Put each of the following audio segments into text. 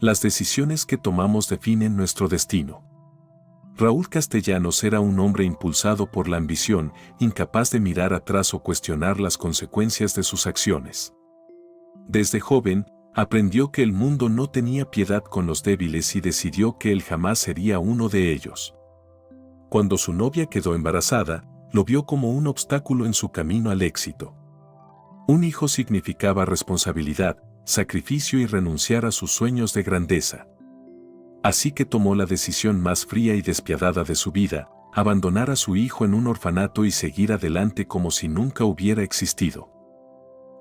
Las decisiones que tomamos definen nuestro destino. Raúl Castellanos era un hombre impulsado por la ambición, incapaz de mirar atrás o cuestionar las consecuencias de sus acciones. Desde joven, aprendió que el mundo no tenía piedad con los débiles y decidió que él jamás sería uno de ellos. Cuando su novia quedó embarazada, lo vio como un obstáculo en su camino al éxito. Un hijo significaba responsabilidad, sacrificio y renunciar a sus sueños de grandeza. Así que tomó la decisión más fría y despiadada de su vida, abandonar a su hijo en un orfanato y seguir adelante como si nunca hubiera existido.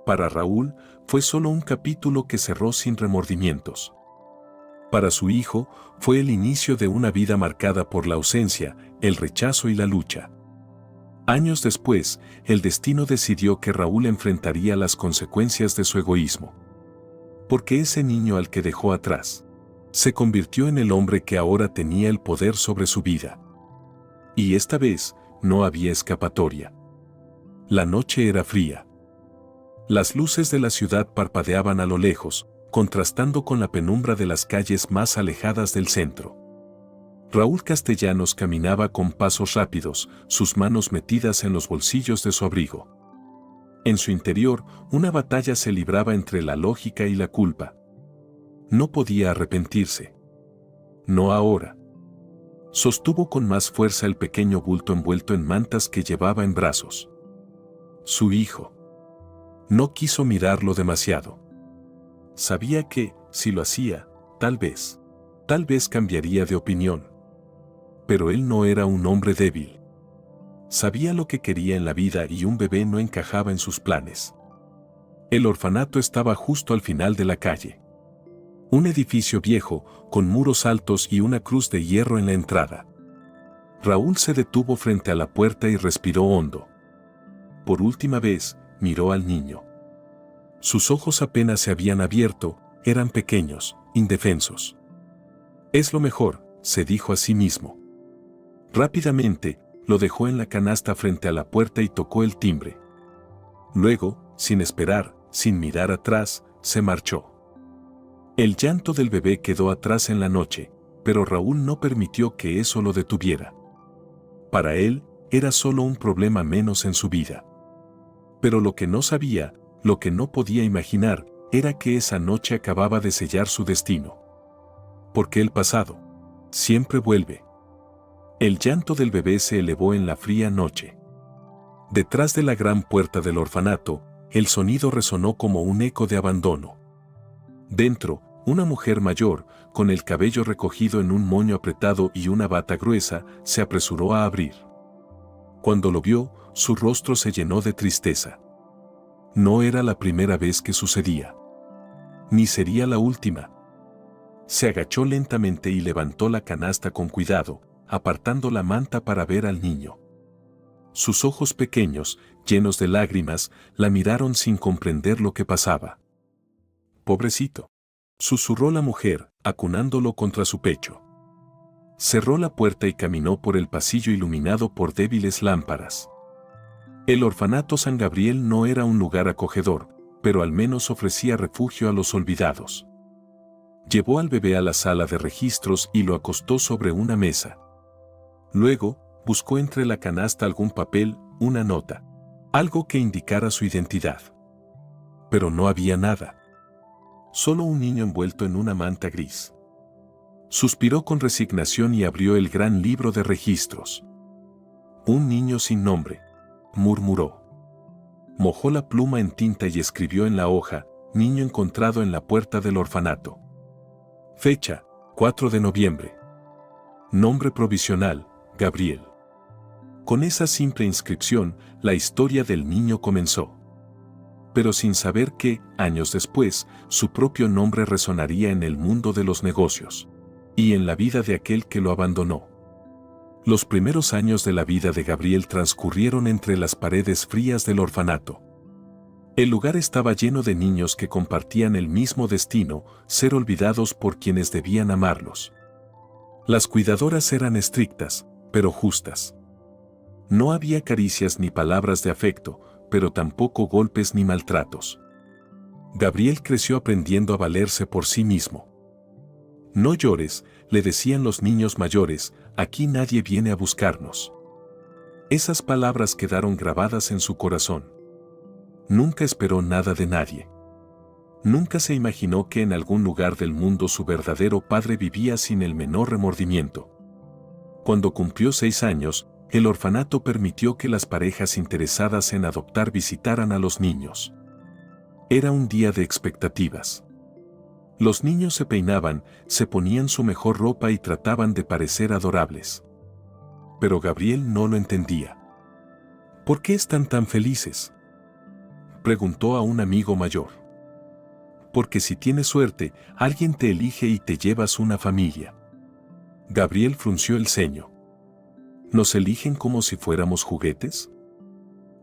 Para Raúl, fue solo un capítulo que cerró sin remordimientos. Para su hijo, fue el inicio de una vida marcada por la ausencia, el rechazo y la lucha. Años después, el destino decidió que Raúl enfrentaría las consecuencias de su egoísmo. Porque ese niño al que dejó atrás, se convirtió en el hombre que ahora tenía el poder sobre su vida. Y esta vez, no había escapatoria. La noche era fría. Las luces de la ciudad parpadeaban a lo lejos, contrastando con la penumbra de las calles más alejadas del centro. Raúl Castellanos caminaba con pasos rápidos, sus manos metidas en los bolsillos de su abrigo. En su interior, una batalla se libraba entre la lógica y la culpa. No podía arrepentirse. No ahora. Sostuvo con más fuerza el pequeño bulto envuelto en mantas que llevaba en brazos. Su hijo. No quiso mirarlo demasiado. Sabía que, si lo hacía, tal vez cambiaría de opinión. Pero él no era un hombre débil. Sabía lo que quería en la vida y un bebé no encajaba en sus planes. El orfanato estaba justo al final de la calle. Un edificio viejo, con muros altos y una cruz de hierro en la entrada. Raúl se detuvo frente a la puerta y respiró hondo. Por última vez, miró al niño. Sus ojos apenas se habían abierto, eran pequeños, indefensos. Es lo mejor, se dijo a sí mismo. Rápidamente, lo dejó en la canasta frente a la puerta y tocó el timbre. Luego, sin esperar, sin mirar atrás, se marchó. El llanto del bebé quedó atrás en la noche, pero Raúl no permitió que eso lo detuviera. Para él, era solo un problema menos en su vida. Pero lo que no sabía, lo que no podía imaginar, era que esa noche acababa de sellar su destino. Porque el pasado siempre vuelve. El llanto del bebé se elevó en la fría noche. Detrás de la gran puerta del orfanato, el sonido resonó como un eco de abandono. Dentro, una mujer mayor, con el cabello recogido en un moño apretado y una bata gruesa, se apresuró a abrir. Cuando lo vio, su rostro se llenó de tristeza. No era la primera vez que sucedía. Ni sería la última. Se agachó lentamente y levantó la canasta con cuidado, apartando la manta para ver al niño. Sus ojos pequeños, llenos de lágrimas, la miraron sin comprender lo que pasaba. «Pobrecito», susurró la mujer, acunándolo contra su pecho. Cerró la puerta y caminó por el pasillo iluminado por débiles lámparas. El orfanato San Gabriel no era un lugar acogedor, pero al menos ofrecía refugio a los olvidados. Llevó al bebé a la sala de registros y lo acostó sobre una mesa. Luego, buscó entre la canasta algún papel, una nota, algo que indicara su identidad. Pero no había nada. Solo un niño envuelto en una manta gris. Suspiró con resignación y abrió el gran libro de registros. Un niño sin nombre, murmuró. Mojó la pluma en tinta y escribió en la hoja, niño encontrado en la puerta del orfanato. Fecha, 4 de noviembre. Nombre provisional, Gabriel. Con esa simple inscripción, la historia del niño comenzó. Pero sin saber que, años después, su propio nombre resonaría en el mundo de los negocios. Y en la vida de aquel que lo abandonó. Los primeros años de la vida de Gabriel transcurrieron entre las paredes frías del orfanato. El lugar estaba lleno de niños que compartían el mismo destino, ser olvidados por quienes debían amarlos. Las cuidadoras eran estrictas, pero justas. No había caricias ni palabras de afecto, pero tampoco golpes ni maltratos. Gabriel creció aprendiendo a valerse por sí mismo. No llores, le decían los niños mayores, aquí nadie viene a buscarnos. Esas palabras quedaron grabadas en su corazón. Nunca esperó nada de nadie. Nunca se imaginó que en algún lugar del mundo su verdadero padre vivía sin el menor remordimiento. Cuando cumplió 6 años, el orfanato permitió que las parejas interesadas en adoptar visitaran a los niños. Era un día de expectativas. Los niños se peinaban, se ponían su mejor ropa y trataban de parecer adorables. Pero Gabriel no lo entendía. ¿Por qué están tan felices?, preguntó a un amigo mayor. Porque si tienes suerte, alguien te elige y te llevas una familia. Gabriel frunció el ceño. ¿Nos eligen como si fuéramos juguetes?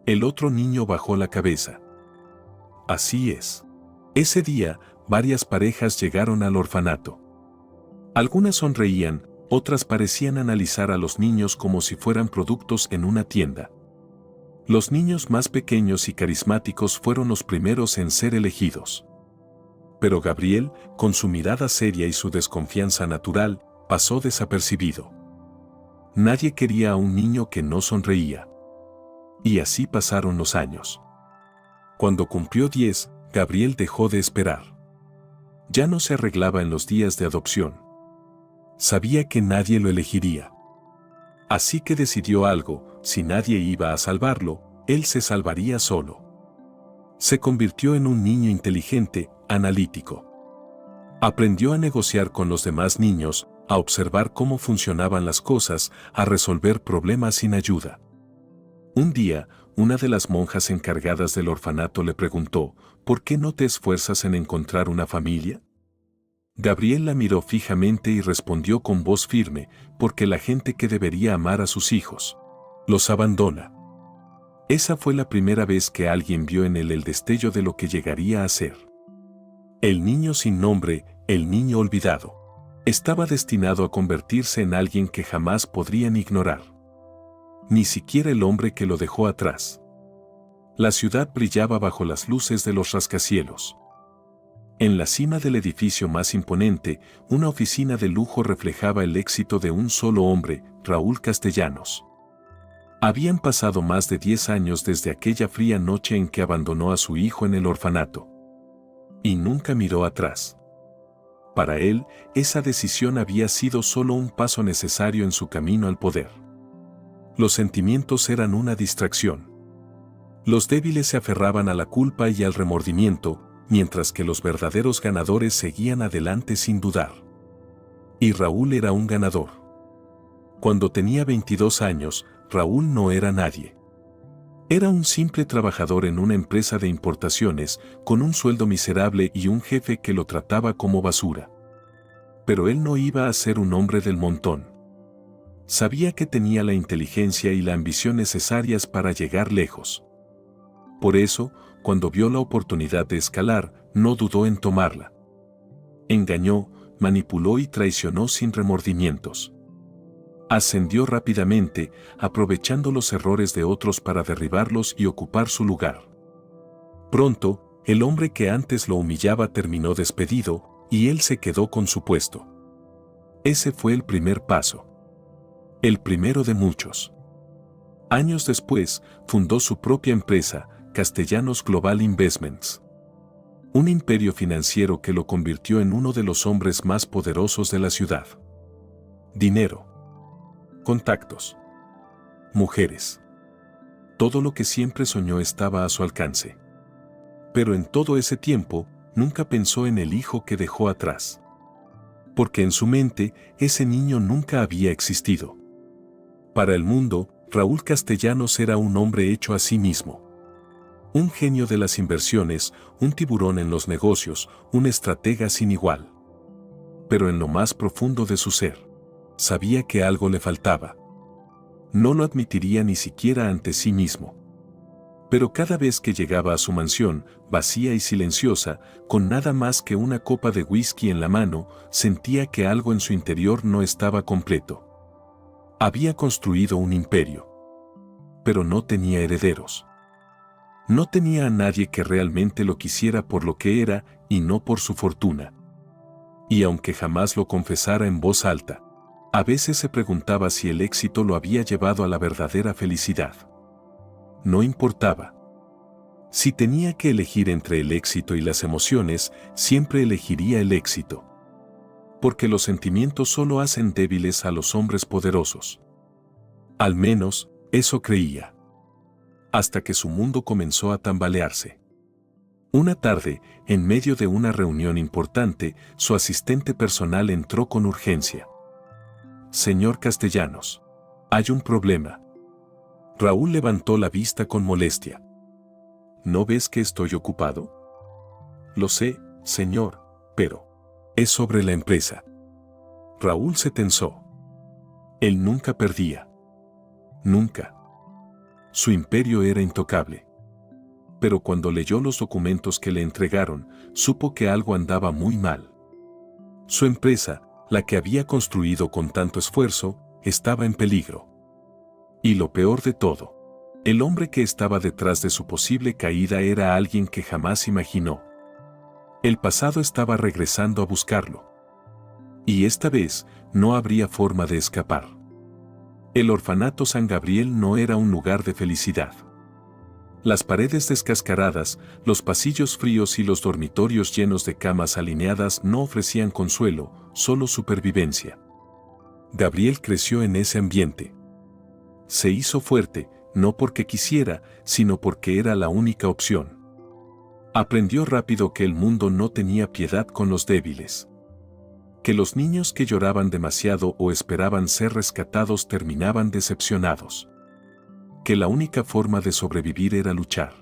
El otro niño bajó la cabeza. Así es. Ese día, varias parejas llegaron al orfanato. Algunas sonreían, otras parecían analizar a los niños como si fueran productos en una tienda. Los niños más pequeños y carismáticos fueron los primeros en ser elegidos. Pero Gabriel, con su mirada seria y su desconfianza natural, pasó desapercibido. Nadie quería a un niño que no sonreía. Y así pasaron los años. Cuando cumplió 10, Gabriel dejó de esperar. Ya no se arreglaba en los días de adopción. Sabía que nadie lo elegiría. Así que decidió algo: si nadie iba a salvarlo, él se salvaría solo. Se convirtió en un niño inteligente, analítico. Aprendió a negociar con los demás niños, a observar cómo funcionaban las cosas, a resolver problemas sin ayuda. Un día, una de las monjas encargadas del orfanato le preguntó: ¿por qué no te esfuerzas en encontrar una familia? Gabriel la miró fijamente y respondió con voz firme: porque la gente que debería amar a sus hijos los abandona. Esa fue la primera vez que alguien vio en él el destello de lo que llegaría a ser. El niño sin nombre, el niño olvidado, estaba destinado a convertirse en alguien que jamás podrían ignorar. Ni siquiera el hombre que lo dejó atrás. La ciudad brillaba bajo las luces de los rascacielos. En la cima del edificio más imponente, una oficina de lujo reflejaba el éxito de un solo hombre, Raúl Castellanos. Habían pasado más de 10 años desde aquella fría noche en que abandonó a su hijo en el orfanato. Y nunca miró atrás. Para él, esa decisión había sido solo un paso necesario en su camino al poder. Los sentimientos eran una distracción. Los débiles se aferraban a la culpa y al remordimiento, mientras que los verdaderos ganadores seguían adelante sin dudar. Y Raúl era un ganador. Cuando tenía 22 años, Raúl no era nadie. Era un simple trabajador en una empresa de importaciones, con un sueldo miserable y un jefe que lo trataba como basura. Pero él no iba a ser un hombre del montón. Sabía que tenía la inteligencia y la ambición necesarias para llegar lejos. Por eso, cuando vio la oportunidad de escalar, no dudó en tomarla. Engañó, manipuló y traicionó sin remordimientos. Ascendió rápidamente, aprovechando los errores de otros para derribarlos y ocupar su lugar. Pronto, el hombre que antes lo humillaba terminó despedido, y él se quedó con su puesto. Ese fue el primer paso. El primero de muchos. Años después, fundó su propia empresa, Castellanos Global Investments. Un imperio financiero que lo convirtió en uno de los hombres más poderosos de la ciudad. Dinero. Contactos. Mujeres. Todo lo que siempre soñó estaba a su alcance. Pero en todo ese tiempo, nunca pensó en el hijo que dejó atrás. Porque en su mente, ese niño nunca había existido. Para el mundo, Raúl Castellanos era un hombre hecho a sí mismo. Un genio de las inversiones, un tiburón en los negocios, un estratega sin igual. Pero en lo más profundo de su ser, sabía que algo le faltaba. No lo admitiría ni siquiera ante sí mismo. Pero cada vez que llegaba a su mansión, vacía y silenciosa, con nada más que una copa de whisky en la mano, sentía que algo en su interior no estaba completo. Había construido un imperio. Pero no tenía herederos. No tenía a nadie que realmente lo quisiera por lo que era y no por su fortuna. Y aunque jamás lo confesara en voz alta, a veces se preguntaba si el éxito lo había llevado a la verdadera felicidad. No importaba. Si tenía que elegir entre el éxito y las emociones, siempre elegiría el éxito. Porque los sentimientos solo hacen débiles a los hombres poderosos. Al menos, eso creía. Hasta que su mundo comenzó a tambalearse. Una tarde, en medio de una reunión importante, su asistente personal entró con urgencia. «Señor Castellanos, hay un problema». Raúl levantó la vista con molestia. «¿No ves que estoy ocupado?» «Lo sé, señor, pero es sobre la empresa». Raúl se tensó. Él nunca perdía. Nunca. Su imperio era intocable. Pero cuando leyó los documentos que le entregaron, supo que algo andaba muy mal. Su empresa, la que había construido con tanto esfuerzo, estaba en peligro. Y lo peor de todo, el hombre que estaba detrás de su posible caída era alguien que jamás imaginó. El pasado estaba regresando a buscarlo. Y esta vez, no habría forma de escapar. El orfanato San Gabriel no era un lugar de felicidad. Las paredes descascaradas, los pasillos fríos y los dormitorios llenos de camas alineadas no ofrecían consuelo, solo supervivencia. Gabriel creció en ese ambiente. Se hizo fuerte, no porque quisiera, sino porque era la única opción. Aprendió rápido que el mundo no tenía piedad con los débiles. Que los niños que lloraban demasiado o esperaban ser rescatados terminaban decepcionados. Que la única forma de sobrevivir era luchar.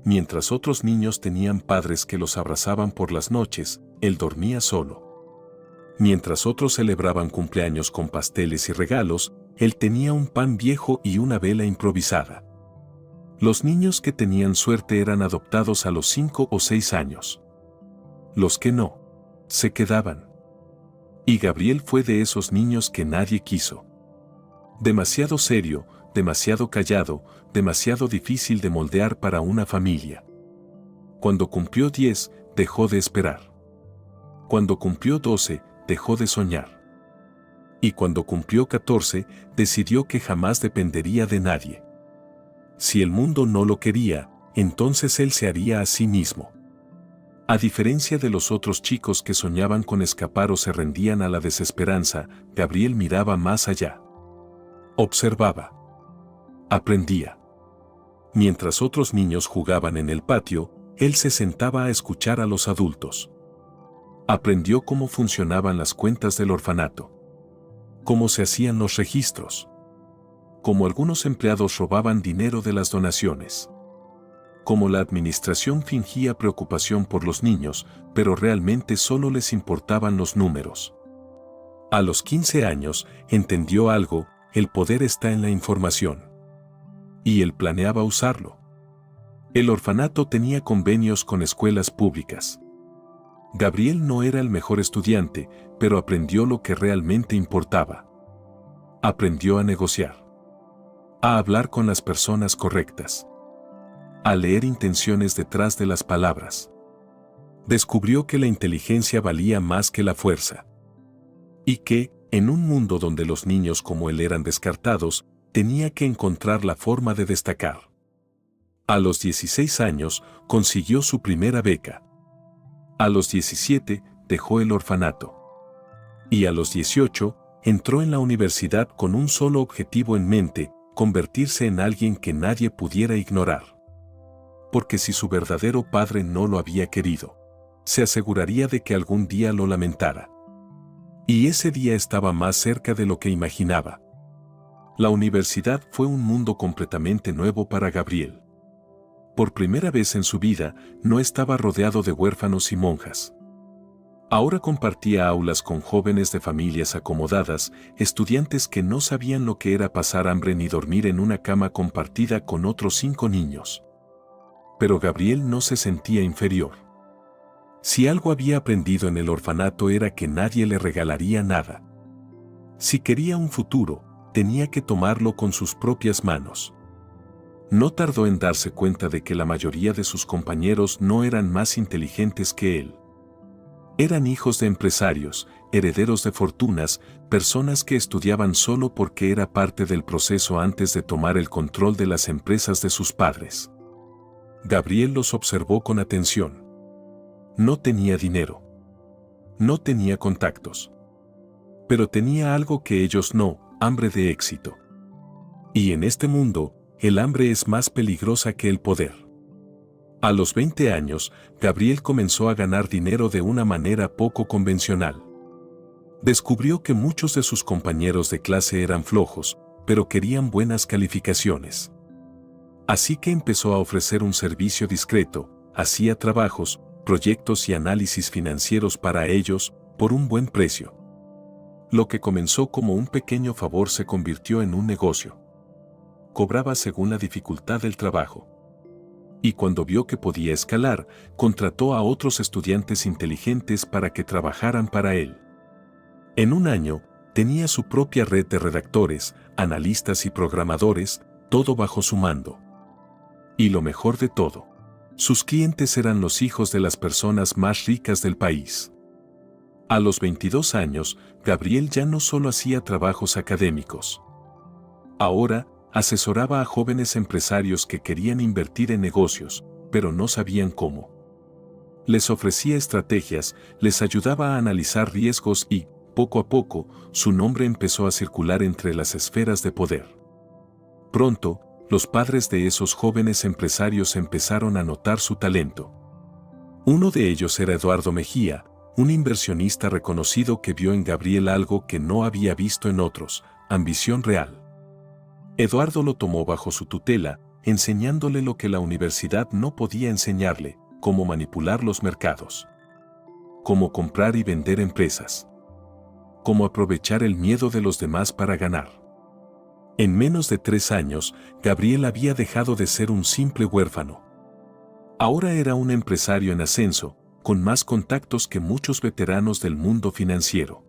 Mientras otros niños tenían padres que los abrazaban por las noches, él dormía solo. Mientras otros celebraban cumpleaños con pasteles y regalos, él tenía un pan viejo y una vela improvisada. Los niños que tenían suerte eran adoptados a los 5 o 6 años. Los que no, se quedaban. Y Gabriel fue de esos niños que nadie quiso. Demasiado serio, demasiado callado, demasiado difícil de moldear para una familia. Cuando cumplió 10, dejó de esperar. Cuando cumplió 12, dejó de soñar. Y cuando cumplió 14, decidió que jamás dependería de nadie. Si el mundo no lo quería, entonces él se haría a sí mismo. A diferencia de los otros chicos que soñaban con escapar o se rendían a la desesperanza, Gabriel miraba más allá. Observaba. Aprendía. Mientras otros niños jugaban en el patio, él se sentaba a escuchar a los adultos. Aprendió cómo funcionaban las cuentas del orfanato. Cómo se hacían los registros. Cómo algunos empleados robaban dinero de las donaciones. Cómo la administración fingía preocupación por los niños, pero realmente solo les importaban los números. A los 15 años, entendió algo: el poder está en la información. Y él planeaba usarlo. El orfanato tenía convenios con escuelas públicas. Gabriel no era el mejor estudiante, pero aprendió lo que realmente importaba. Aprendió a negociar. A hablar con las personas correctas. A leer intenciones detrás de las palabras. Descubrió que la inteligencia valía más que la fuerza. Y que, en un mundo donde los niños como él eran descartados, tenía que encontrar la forma de destacar. A los 16 años, consiguió su primera beca. A los 17, dejó el orfanato. Y a los 18, entró en la universidad con un solo objetivo en mente: convertirse en alguien que nadie pudiera ignorar. Porque si su verdadero padre no lo había querido, se aseguraría de que algún día lo lamentara. Y ese día estaba más cerca de lo que imaginaba. La universidad fue un mundo completamente nuevo para Gabriel. Por primera vez en su vida, no estaba rodeado de huérfanos y monjas. Ahora compartía aulas con jóvenes de familias acomodadas, estudiantes que no sabían lo que era pasar hambre ni dormir en una cama compartida con otros 5 niños. Pero Gabriel no se sentía inferior. Si algo había aprendido en el orfanato era que nadie le regalaría nada. Si quería un futuro, tenía que tomarlo con sus propias manos. No tardó en darse cuenta de que la mayoría de sus compañeros no eran más inteligentes que él. Eran hijos de empresarios, herederos de fortunas, personas que estudiaban solo porque era parte del proceso antes de tomar el control de las empresas de sus padres. Gabriel los observó con atención. No tenía dinero. No tenía contactos. Pero tenía algo que ellos no, hambre de éxito. Y en este mundo, el hambre es más peligrosa que el poder. A los 20 años, Gabriel comenzó a ganar dinero de una manera poco convencional. Descubrió que muchos de sus compañeros de clase eran flojos, pero querían buenas calificaciones. Así que empezó a ofrecer un servicio discreto, hacía trabajos, proyectos y análisis financieros para ellos, por un buen precio. Lo que comenzó como un pequeño favor se convirtió en un negocio. Cobraba según la dificultad del trabajo. Y cuando vio que podía escalar, contrató a otros estudiantes inteligentes para que trabajaran para él. En un año, tenía su propia red de redactores, analistas y programadores, todo bajo su mando. Y lo mejor de todo, sus clientes eran los hijos de las personas más ricas del país. A los 22 años, Gabriel ya no solo hacía trabajos académicos. Ahora, asesoraba a jóvenes empresarios que querían invertir en negocios, pero no sabían cómo. Les ofrecía estrategias, les ayudaba a analizar riesgos y, poco a poco, su nombre empezó a circular entre las esferas de poder. Pronto, los padres de esos jóvenes empresarios empezaron a notar su talento. Uno de ellos era Eduardo Mejía, un inversionista reconocido que vio en Gabriel algo que no había visto en otros, ambición real. Eduardo lo tomó bajo su tutela, enseñándole lo que la universidad no podía enseñarle, cómo manipular los mercados, cómo comprar y vender empresas, cómo aprovechar el miedo de los demás para ganar. En menos de 3 años, Gabriel había dejado de ser un simple huérfano. Ahora era un empresario en ascenso, con más contactos que muchos veteranos del mundo financiero.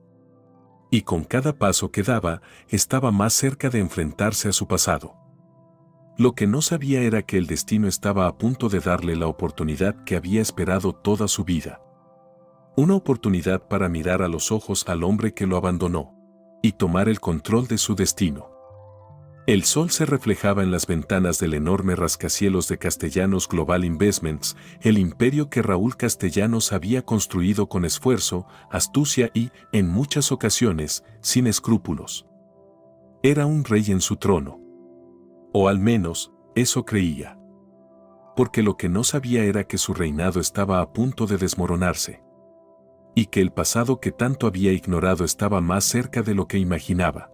Y con cada paso que daba, estaba más cerca de enfrentarse a su pasado. Lo que no sabía era que el destino estaba a punto de darle la oportunidad que había esperado toda su vida. Una oportunidad para mirar a los ojos al hombre que lo abandonó y tomar el control de su destino. El sol se reflejaba en las ventanas del enorme rascacielos de Castellanos Global Investments, el imperio que Raúl Castellanos había construido con esfuerzo, astucia y, en muchas ocasiones, sin escrúpulos. Era un rey en su trono. O al menos, eso creía. Porque lo que no sabía era que su reinado estaba a punto de desmoronarse. Y que el pasado que tanto había ignorado estaba más cerca de lo que imaginaba.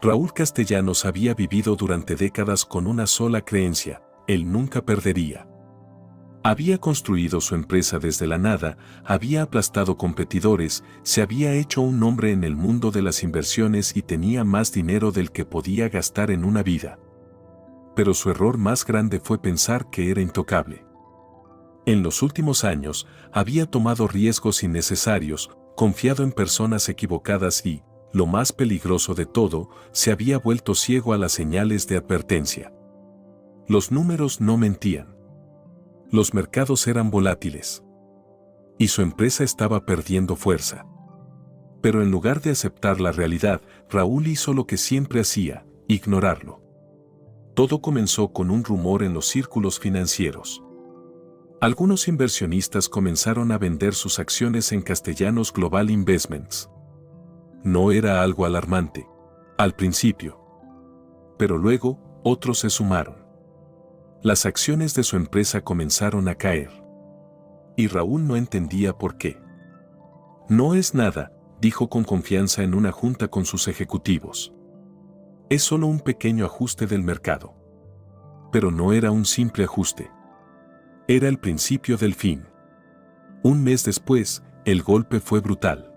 Raúl Castellanos había vivido durante décadas con una sola creencia: él nunca perdería. Había construido su empresa desde la nada, había aplastado competidores, se había hecho un nombre en el mundo de las inversiones y tenía más dinero del que podía gastar en una vida. Pero su error más grande fue pensar que era intocable. En los últimos años, había tomado riesgos innecesarios, confiado en personas equivocadas y, lo más peligroso de todo, se había vuelto ciego a las señales de advertencia. Los números no mentían. Los mercados eran volátiles. Y su empresa estaba perdiendo fuerza. Pero en lugar de aceptar la realidad, Raúl hizo lo que siempre hacía: ignorarlo. Todo comenzó con un rumor en los círculos financieros. Algunos inversionistas comenzaron a vender sus acciones en Castellanos Global Investments. No era algo alarmante, al principio. Pero luego, otros se sumaron. Las acciones de su empresa comenzaron a caer. Y Raúl no entendía por qué. No es nada, dijo con confianza en una junta con sus ejecutivos. Es solo un pequeño ajuste del mercado. Pero no era un simple ajuste. Era el principio del fin. Un mes después, el golpe fue brutal.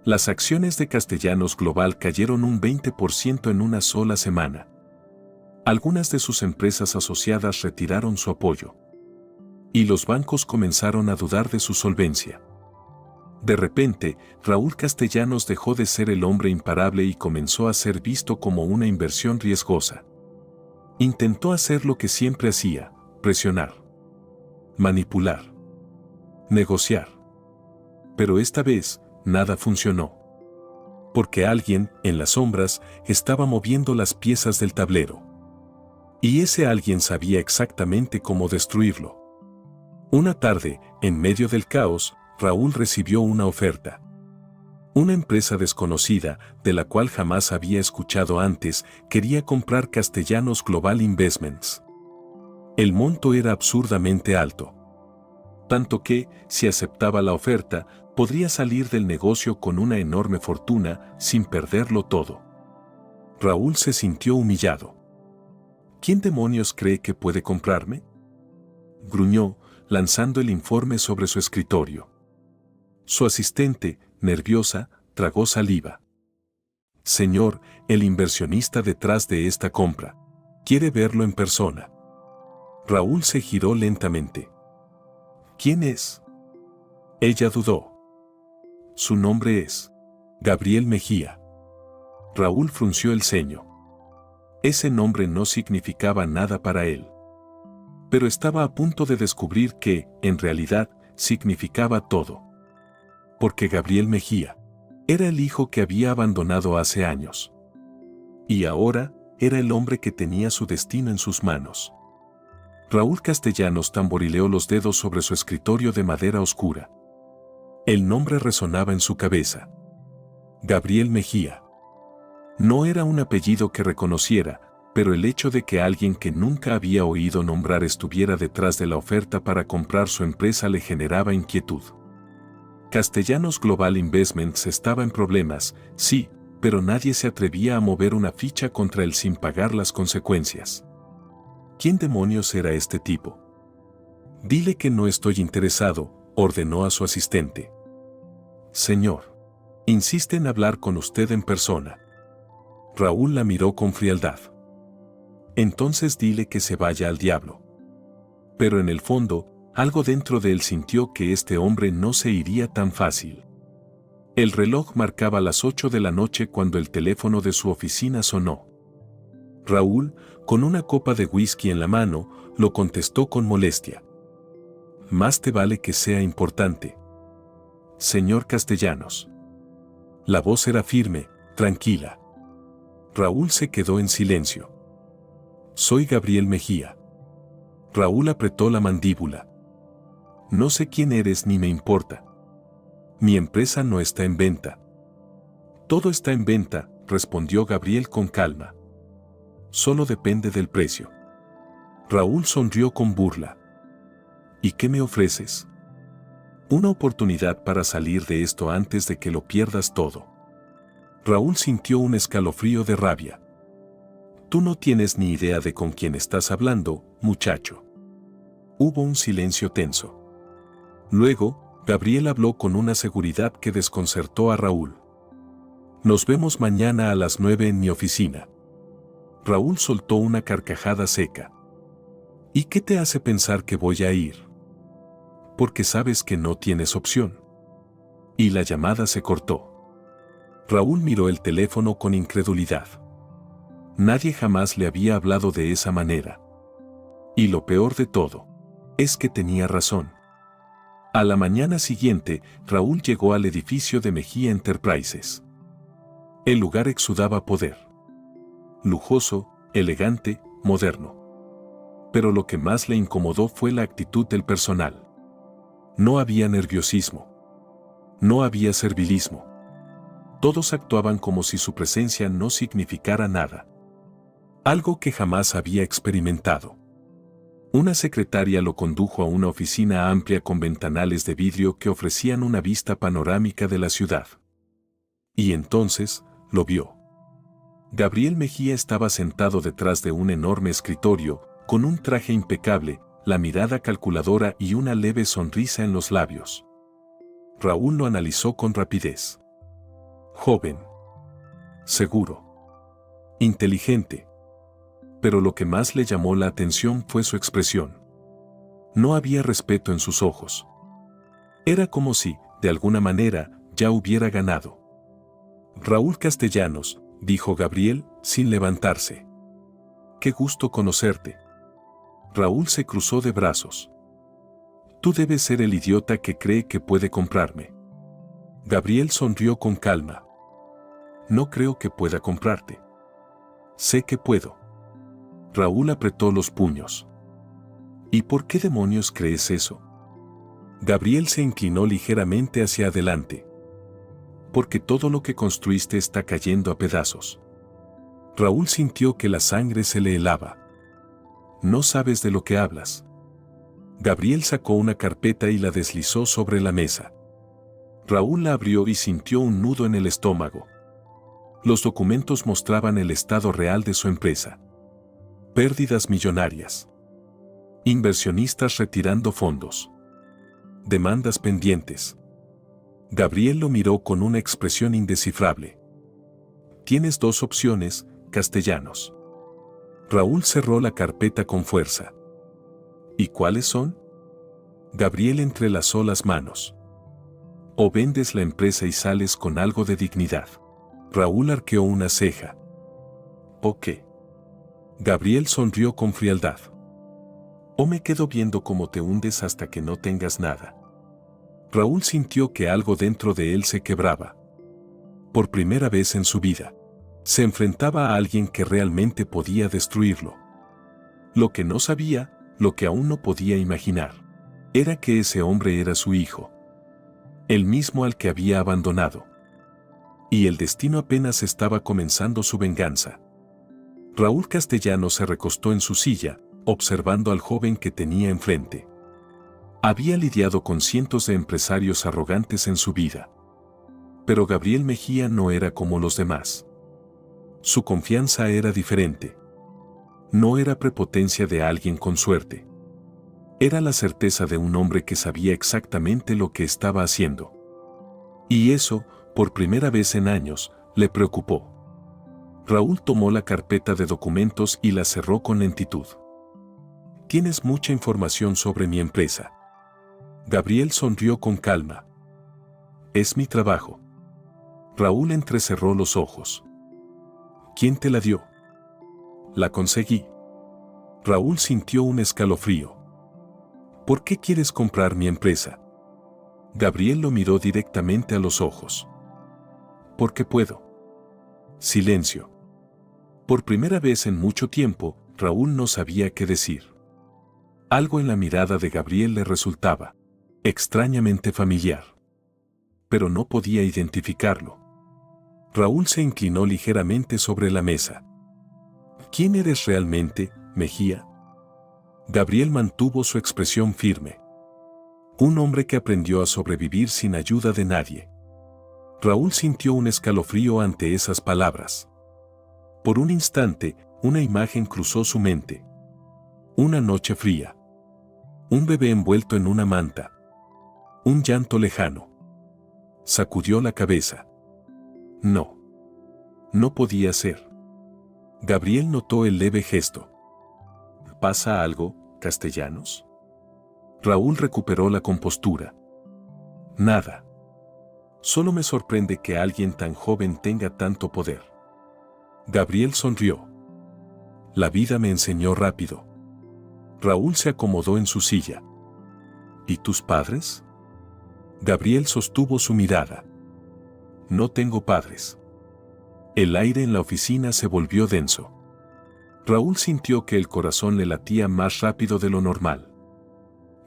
Las acciones de Castellanos Global cayeron un 20% en una sola semana. Algunas de sus empresas asociadas retiraron su apoyo. Y los bancos comenzaron a dudar de su solvencia. De repente, Raúl Castellanos dejó de ser el hombre imparable y comenzó a ser visto como una inversión riesgosa. Intentó hacer lo que siempre hacía: presionar, manipular, negociar. Pero esta vez, nada funcionó. Porque alguien, en las sombras, estaba moviendo las piezas del tablero. Y ese alguien sabía exactamente cómo destruirlo. Una tarde, en medio del caos, Raúl recibió una oferta. Una empresa desconocida, de la cual jamás había escuchado antes, quería comprar Castellanos Global Investments. El monto era absurdamente alto. Tanto que, si aceptaba la oferta, podría salir del negocio con una enorme fortuna sin perderlo todo. Raúl se sintió humillado. ¿Quién demonios cree que puede comprarme?, gruñó, lanzando el informe sobre su escritorio. Su asistente, nerviosa, tragó saliva. Señor, el inversionista detrás de esta compra. ¿Quiere verlo en persona? Raúl se giró lentamente. ¿Quién es? Ella dudó. Su nombre es Gabriel Mejía. Raúl frunció el ceño. Ese nombre no significaba nada para él. Pero estaba a punto de descubrir que, en realidad, significaba todo. Porque Gabriel Mejía era el hijo que había abandonado hace años. Y ahora, era el hombre que tenía su destino en sus manos. Raúl Castellanos tamborileó los dedos sobre su escritorio de madera oscura. El nombre resonaba en su cabeza. Gabriel Mejía. No era un apellido que reconociera, pero el hecho de que alguien que nunca había oído nombrar estuviera detrás de la oferta para comprar su empresa le generaba inquietud. Castellanos Global Investments estaba en problemas, sí, pero nadie se atrevía a mover una ficha contra él sin pagar las consecuencias. ¿Quién demonios era este tipo? Dile que no estoy interesado, ordenó a su asistente. Señor, insiste en hablar con usted en persona. Raúl la miró con frialdad. Entonces dile que se vaya al diablo. Pero en el fondo, algo dentro de él sintió que este hombre no se iría tan fácil. El reloj marcaba las 8 de la noche cuando el teléfono de su oficina sonó. Raúl, con una copa de whisky en la mano, lo contestó con molestia. Más te vale que sea importante. Señor Castellanos. La voz era firme, tranquila. Raúl se quedó en silencio. Soy Gabriel Mejía. Raúl apretó la mandíbula. No sé quién eres ni me importa. Mi empresa no está en venta. Todo está en venta, respondió Gabriel con calma. Solo depende del precio. Raúl sonrió con burla. ¿Y qué me ofreces? Una oportunidad para salir de esto antes de que lo pierdas todo. Raúl sintió un escalofrío de rabia. Tú no tienes ni idea de con quién estás hablando, muchacho. Hubo un silencio tenso. Luego, Gabriel habló con una seguridad que desconcertó a Raúl. Nos vemos mañana a las 9 en mi oficina. Raúl soltó una carcajada seca. ¿Y qué te hace pensar que voy a ir? Porque sabes que no tienes opción. Y la llamada se cortó. Raúl miró el teléfono con incredulidad. Nadie jamás le había hablado de esa manera. Y lo peor de todo, es que tenía razón. A la mañana siguiente, Raúl llegó al edificio de Mejía Enterprises. El lugar exudaba poder. Lujoso, elegante, moderno. Pero lo que más le incomodó fue la actitud del personal. No había nerviosismo. No había servilismo. Todos actuaban como si su presencia no significara nada. Algo que jamás había experimentado. Una secretaria lo condujo a una oficina amplia con ventanales de vidrio que ofrecían una vista panorámica de la ciudad. Y entonces, lo vio. Gabriel Mejía estaba sentado detrás de un enorme escritorio, con un traje impecable, la mirada calculadora y una leve sonrisa en los labios. Raúl lo analizó con rapidez. Joven. Seguro. Inteligente. Pero lo que más le llamó la atención fue su expresión. No había respeto en sus ojos. Era como si, de alguna manera, ya hubiera ganado. Raúl Castellanos, dijo Gabriel, sin levantarse. Qué gusto conocerte. Raúl se cruzó de brazos. Tú debes ser el idiota que cree que puede comprarme. Gabriel sonrió con calma. No creo que pueda comprarte. Sé que puedo. Raúl apretó los puños. ¿Y por qué demonios crees eso? Gabriel se inclinó ligeramente hacia adelante. Porque todo lo que construiste está cayendo a pedazos. Raúl sintió que la sangre se le helaba. No sabes de lo que hablas. Gabriel sacó una carpeta y la deslizó sobre la mesa. Raúl la abrió y sintió un nudo en el estómago. Los documentos mostraban el estado real de su empresa. Pérdidas millonarias. Inversionistas retirando fondos. Demandas pendientes. Gabriel lo miró con una expresión indescifrable. Tienes dos opciones, Castellanos. Raúl cerró la carpeta con fuerza. ¿Y cuáles son? Gabriel entrelazó las manos. O vendes la empresa y sales con algo de dignidad. Raúl arqueó una ceja. ¿O qué? Gabriel sonrió con frialdad. O me quedo viendo cómo te hundes hasta que no tengas nada. Raúl sintió que algo dentro de él se quebraba. Por primera vez en su vida, se enfrentaba a alguien que realmente podía destruirlo. Lo que no sabía, lo que aún no podía imaginar, era que ese hombre era su hijo. El mismo al que había abandonado. Y el destino apenas estaba comenzando su venganza. Raúl Castellanos se recostó en su silla, observando al joven que tenía enfrente. Había lidiado con cientos de empresarios arrogantes en su vida. Pero Gabriel Mejía no era como los demás. Su confianza era diferente. No era prepotencia de alguien con suerte. Era la certeza de un hombre que sabía exactamente lo que estaba haciendo. Y eso, por primera vez en años, le preocupó. Raúl tomó la carpeta de documentos y la cerró con lentitud. Tienes mucha información sobre mi empresa. Gabriel sonrió con calma. Es mi trabajo. Raúl entrecerró los ojos. ¿Quién te la dio? La conseguí. Raúl sintió un escalofrío. ¿Por qué quieres comprar mi empresa? Gabriel lo miró directamente a los ojos. Porque puedo. Silencio. Por primera vez en mucho tiempo, Raúl no sabía qué decir. Algo en la mirada de Gabriel le resultaba extrañamente familiar. Pero no podía identificarlo. Raúl se inclinó ligeramente sobre la mesa. ¿Quién eres realmente, Mejía? Gabriel mantuvo su expresión firme. Un hombre que aprendió a sobrevivir sin ayuda de nadie. Raúl sintió un escalofrío ante esas palabras. Por un instante, una imagen cruzó su mente. Una noche fría. Un bebé envuelto en una manta. Un llanto lejano. Sacudió la cabeza. No. No podía ser. Gabriel notó el leve gesto. ¿Pasa algo, Castellanos? Raúl recuperó la compostura. Nada. Solo me sorprende que alguien tan joven tenga tanto poder. Gabriel sonrió. La vida me enseñó rápido. Raúl se acomodó en su silla. ¿Y tus padres? Gabriel sostuvo su mirada. No tengo padres. El aire en la oficina se volvió denso. Raúl sintió que el corazón le latía más rápido de lo normal.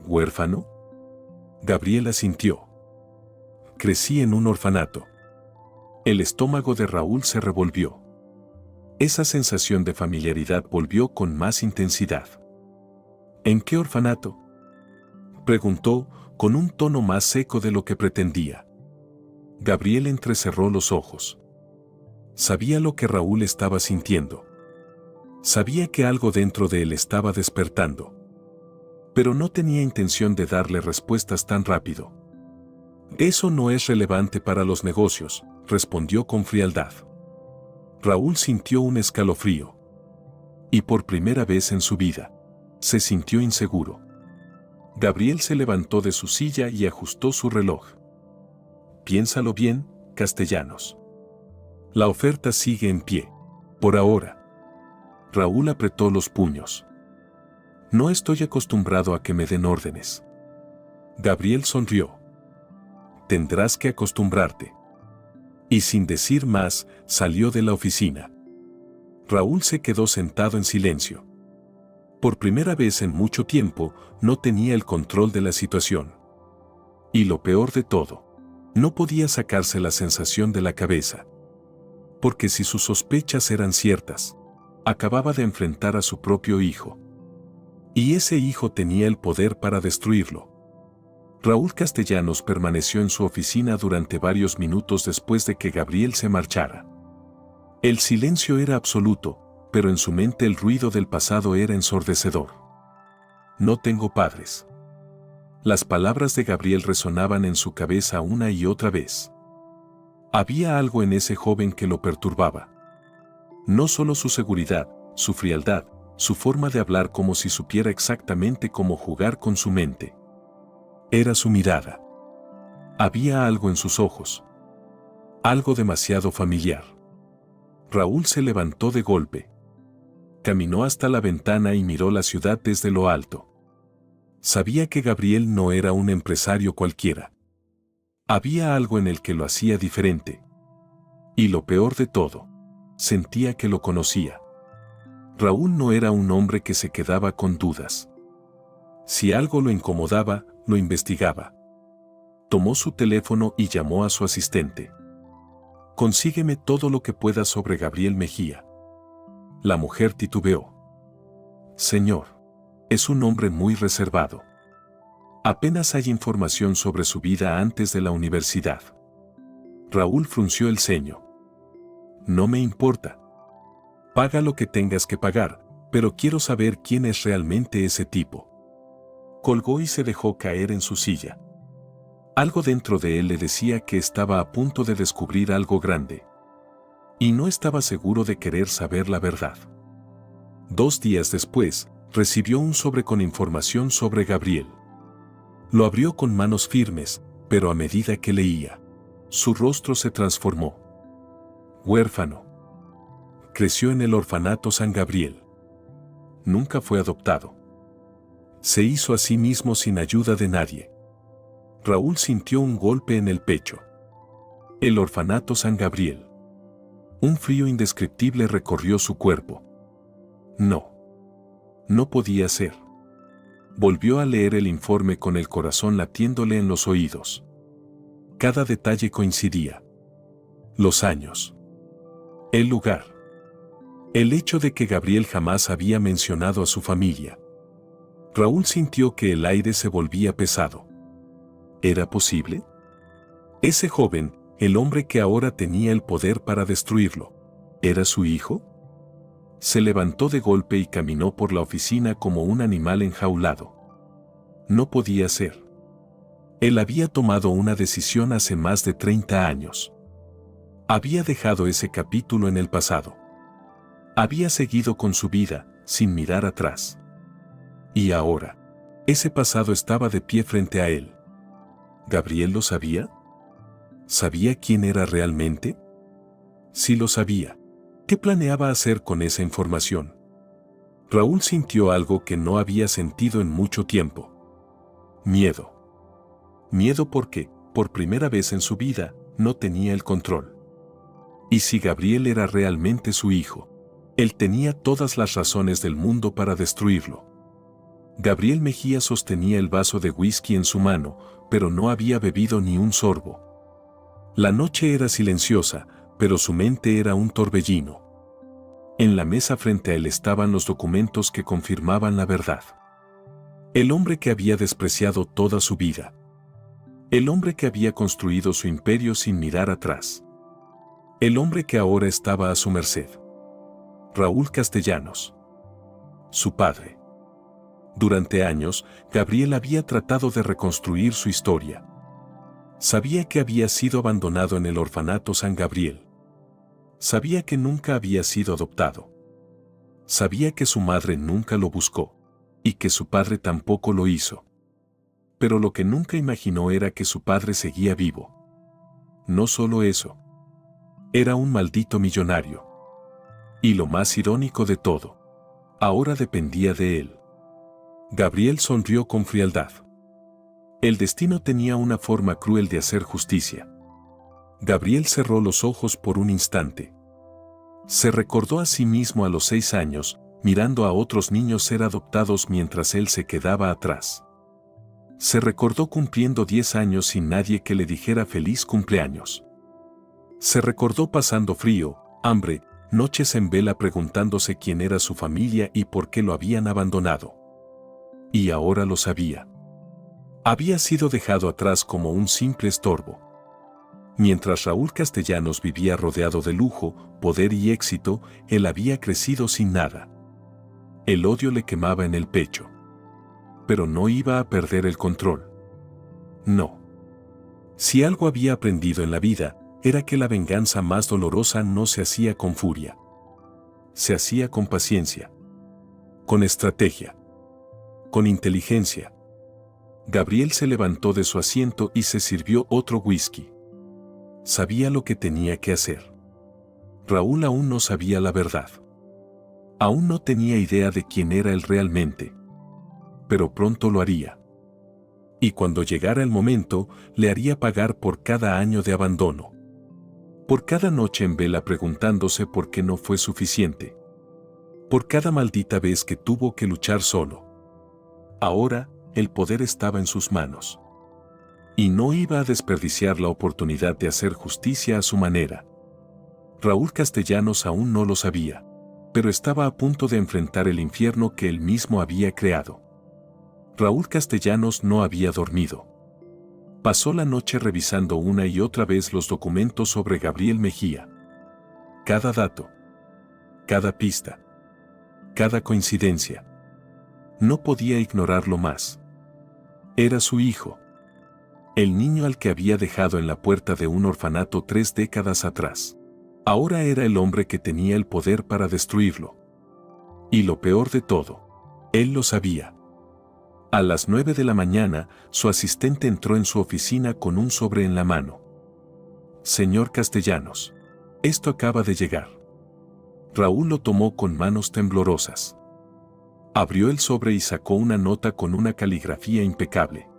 ¿Huérfano? Gabriela sintió. Crecí en un orfanato. El estómago de Raúl se revolvió. Esa sensación de familiaridad volvió con más intensidad. ¿En qué orfanato? Preguntó, con un tono más seco de lo que pretendía. Gabriel entrecerró los ojos. Sabía lo que Raúl estaba sintiendo. Sabía que algo dentro de él estaba despertando. Pero no tenía intención de darle respuestas tan rápido. Eso no es relevante para los negocios, respondió con frialdad. Raúl sintió un escalofrío. Y por primera vez en su vida, se sintió inseguro. Gabriel se levantó de su silla y ajustó su reloj. Piénsalo bien, Castellanos. La oferta sigue en pie. Por ahora. Raúl apretó los puños. No estoy acostumbrado a que me den órdenes. Gabriel sonrió. tendrás que acostumbrarte. Y sin decir más, salió de la oficina. Raúl se quedó sentado en silencio. Por primera vez en mucho tiempo, no tenía el control de la situación. Y lo peor de todo, no podía sacarse la sensación de la cabeza. Porque si sus sospechas eran ciertas, acababa de enfrentar a su propio hijo. Y ese hijo tenía el poder para destruirlo. Raúl Castellanos permaneció en su oficina durante varios minutos después de que Gabriel se marchara. El silencio era absoluto, pero en su mente el ruido del pasado era ensordecedor. No tengo padres. Las palabras de Gabriel resonaban en su cabeza una y otra vez. Había algo en ese joven que lo perturbaba. No solo su seguridad, su frialdad, su forma de hablar como si supiera exactamente cómo jugar con su mente. Era su mirada. Había algo en sus ojos. Algo demasiado familiar. Raúl se levantó de golpe. Caminó hasta la ventana y miró la ciudad desde lo alto. Sabía que Gabriel no era un empresario cualquiera. Había algo en el que lo hacía diferente. Y lo peor de todo, sentía que lo conocía. Raúl no era un hombre que se quedaba con dudas. Si algo lo incomodaba, lo investigaba. Tomó su teléfono y llamó a su asistente. Consígueme todo lo que puedas sobre Gabriel Mejía. La mujer titubeó. Señor, es un hombre muy reservado. Apenas hay información sobre su vida antes de la universidad. Raúl frunció el ceño. No me importa. Paga lo que tengas que pagar, pero quiero saber quién es realmente ese tipo. Colgó y se dejó caer en su silla. Algo dentro de él le decía que estaba a punto de descubrir algo grande. Y no estaba seguro de querer saber la verdad. 2 días después, recibió un sobre con información sobre Gabriel. Lo abrió con manos firmes, pero a medida que leía, su rostro se transformó. Huérfano. Creció en el orfanato San Gabriel. Nunca fue adoptado. Se hizo a sí mismo sin ayuda de nadie. Raúl sintió un golpe en el pecho. El orfanato San Gabriel. Un frío indescriptible recorrió su cuerpo. No. No podía ser. Volvió a leer el informe con el corazón latiéndole en los oídos. Cada detalle coincidía. Los años. El lugar. El hecho de que Gabriel jamás había mencionado a su familia. Raúl sintió que el aire se volvía pesado. ¿Era posible? Ese joven, el hombre que ahora tenía el poder para destruirlo, ¿era su hijo? Se levantó de golpe y caminó por la oficina como un animal enjaulado. No podía ser. Él había tomado una decisión hace más de 30 años. Había dejado ese capítulo en el pasado. Había seguido con su vida, sin mirar atrás. Y ahora, ese pasado estaba de pie frente a él. ¿Gabriel lo sabía? ¿Sabía quién era realmente? Si lo sabía, ¿qué planeaba hacer con esa información? Raúl sintió algo que no había sentido en mucho tiempo. Miedo. Miedo porque, por primera vez en su vida, no tenía el control. Y si Gabriel era realmente su hijo, él tenía todas las razones del mundo para destruirlo. Gabriel Mejía sostenía el vaso de whisky en su mano, pero no había bebido ni un sorbo. La noche era silenciosa, pero su mente era un torbellino. En la mesa frente a él estaban los documentos que confirmaban la verdad. El hombre que había despreciado toda su vida. El hombre que había construido su imperio sin mirar atrás. El hombre que ahora estaba a su merced. Raúl Castellanos. Su padre. Durante años, Gabriel había tratado de reconstruir su historia. Sabía que había sido abandonado en el orfanato San Gabriel. Sabía que nunca había sido adoptado. Sabía que su madre nunca lo buscó, y que su padre tampoco lo hizo. Pero lo que nunca imaginó era que su padre seguía vivo. No solo eso. Era un maldito millonario. Y lo más irónico de todo, ahora dependía de él. Gabriel sonrió con frialdad. El destino tenía una forma cruel de hacer justicia. Gabriel cerró los ojos por un instante. Se recordó a sí mismo a los 6 años, mirando a otros niños ser adoptados mientras él se quedaba atrás. Se recordó cumpliendo 10 años sin nadie que le dijera feliz cumpleaños. Se recordó pasando frío, hambre, noches en vela preguntándose quién era su familia y por qué lo habían abandonado. Y ahora lo sabía. Había sido dejado atrás como un simple estorbo. Mientras Raúl Castellanos vivía rodeado de lujo, poder y éxito, él había crecido sin nada. El odio le quemaba en el pecho. Pero no iba a perder el control. No. Si algo había aprendido en la vida, era que la venganza más dolorosa no se hacía con furia. Se hacía con paciencia. Con estrategia. Con inteligencia. Gabriel se levantó de su asiento y se sirvió otro whisky. Sabía lo que tenía que hacer. Raúl aún no sabía la verdad. Aún no tenía idea de quién era él realmente. Pero pronto lo haría. Y cuando llegara el momento, le haría pagar por cada año de abandono. Por cada noche en vela preguntándose por qué no fue suficiente. Por cada maldita vez que tuvo que luchar solo. Ahora, el poder estaba en sus manos. Y no iba a desperdiciar la oportunidad de hacer justicia a su manera. Raúl Castellanos aún no lo sabía, pero estaba a punto de enfrentar el infierno que él mismo había creado. Raúl Castellanos no había dormido. Pasó la noche revisando una y otra vez los documentos sobre Gabriel Mejía. Cada dato. Cada pista. Cada coincidencia. No podía ignorarlo más. Era su hijo. El niño al que había dejado en la puerta de un orfanato 3 décadas atrás. Ahora era el hombre que tenía el poder para destruirlo. Y lo peor de todo, él lo sabía. A las 9 de la mañana, su asistente entró en su oficina con un sobre en la mano. Señor Castellanos, esto acaba de llegar. Raúl lo tomó con manos temblorosas. Abrió el sobre y sacó una nota con una caligrafía impecable.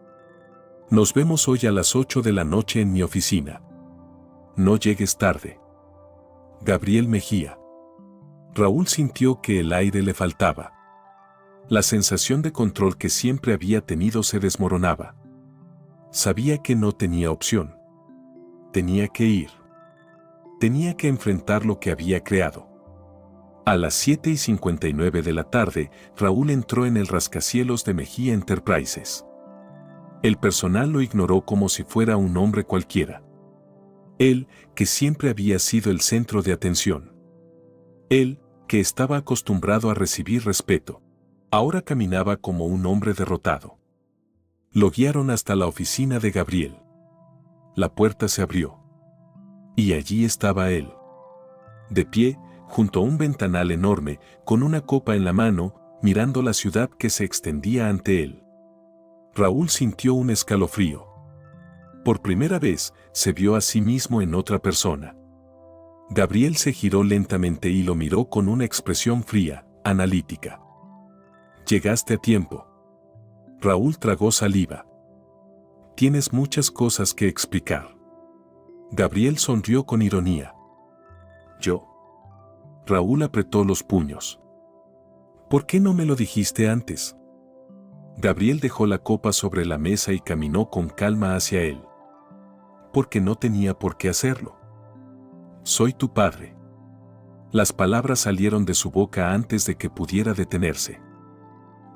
Nos vemos hoy a las 8 de la noche en mi oficina. No llegues tarde. Gabriel Mejía. Raúl sintió que el aire le faltaba. La sensación de control que siempre había tenido se desmoronaba. Sabía que no tenía opción. Tenía que ir. Tenía que enfrentar lo que había creado. A las 7:59 de la tarde, Raúl entró en el rascacielos de Mejía Enterprises. El personal lo ignoró como si fuera un hombre cualquiera. Él, que siempre había sido el centro de atención. Él, que estaba acostumbrado a recibir respeto. Ahora caminaba como un hombre derrotado. Lo guiaron hasta la oficina de Gabriel. La puerta se abrió. Y allí estaba él. De pie, junto a un ventanal enorme, con una copa en la mano, mirando la ciudad que se extendía ante él. Raúl sintió un escalofrío. Por primera vez, se vio a sí mismo en otra persona. Gabriel se giró lentamente y lo miró con una expresión fría, analítica. Llegaste a tiempo. Raúl tragó saliva. Tienes muchas cosas que explicar. Gabriel sonrió con ironía. ¿Yo? Raúl apretó los puños. ¿Por qué no me lo dijiste antes? Gabriel dejó la copa sobre la mesa y caminó con calma hacia él. Porque no tenía por qué hacerlo. Soy tu padre. Las palabras salieron de su boca antes de que pudiera detenerse.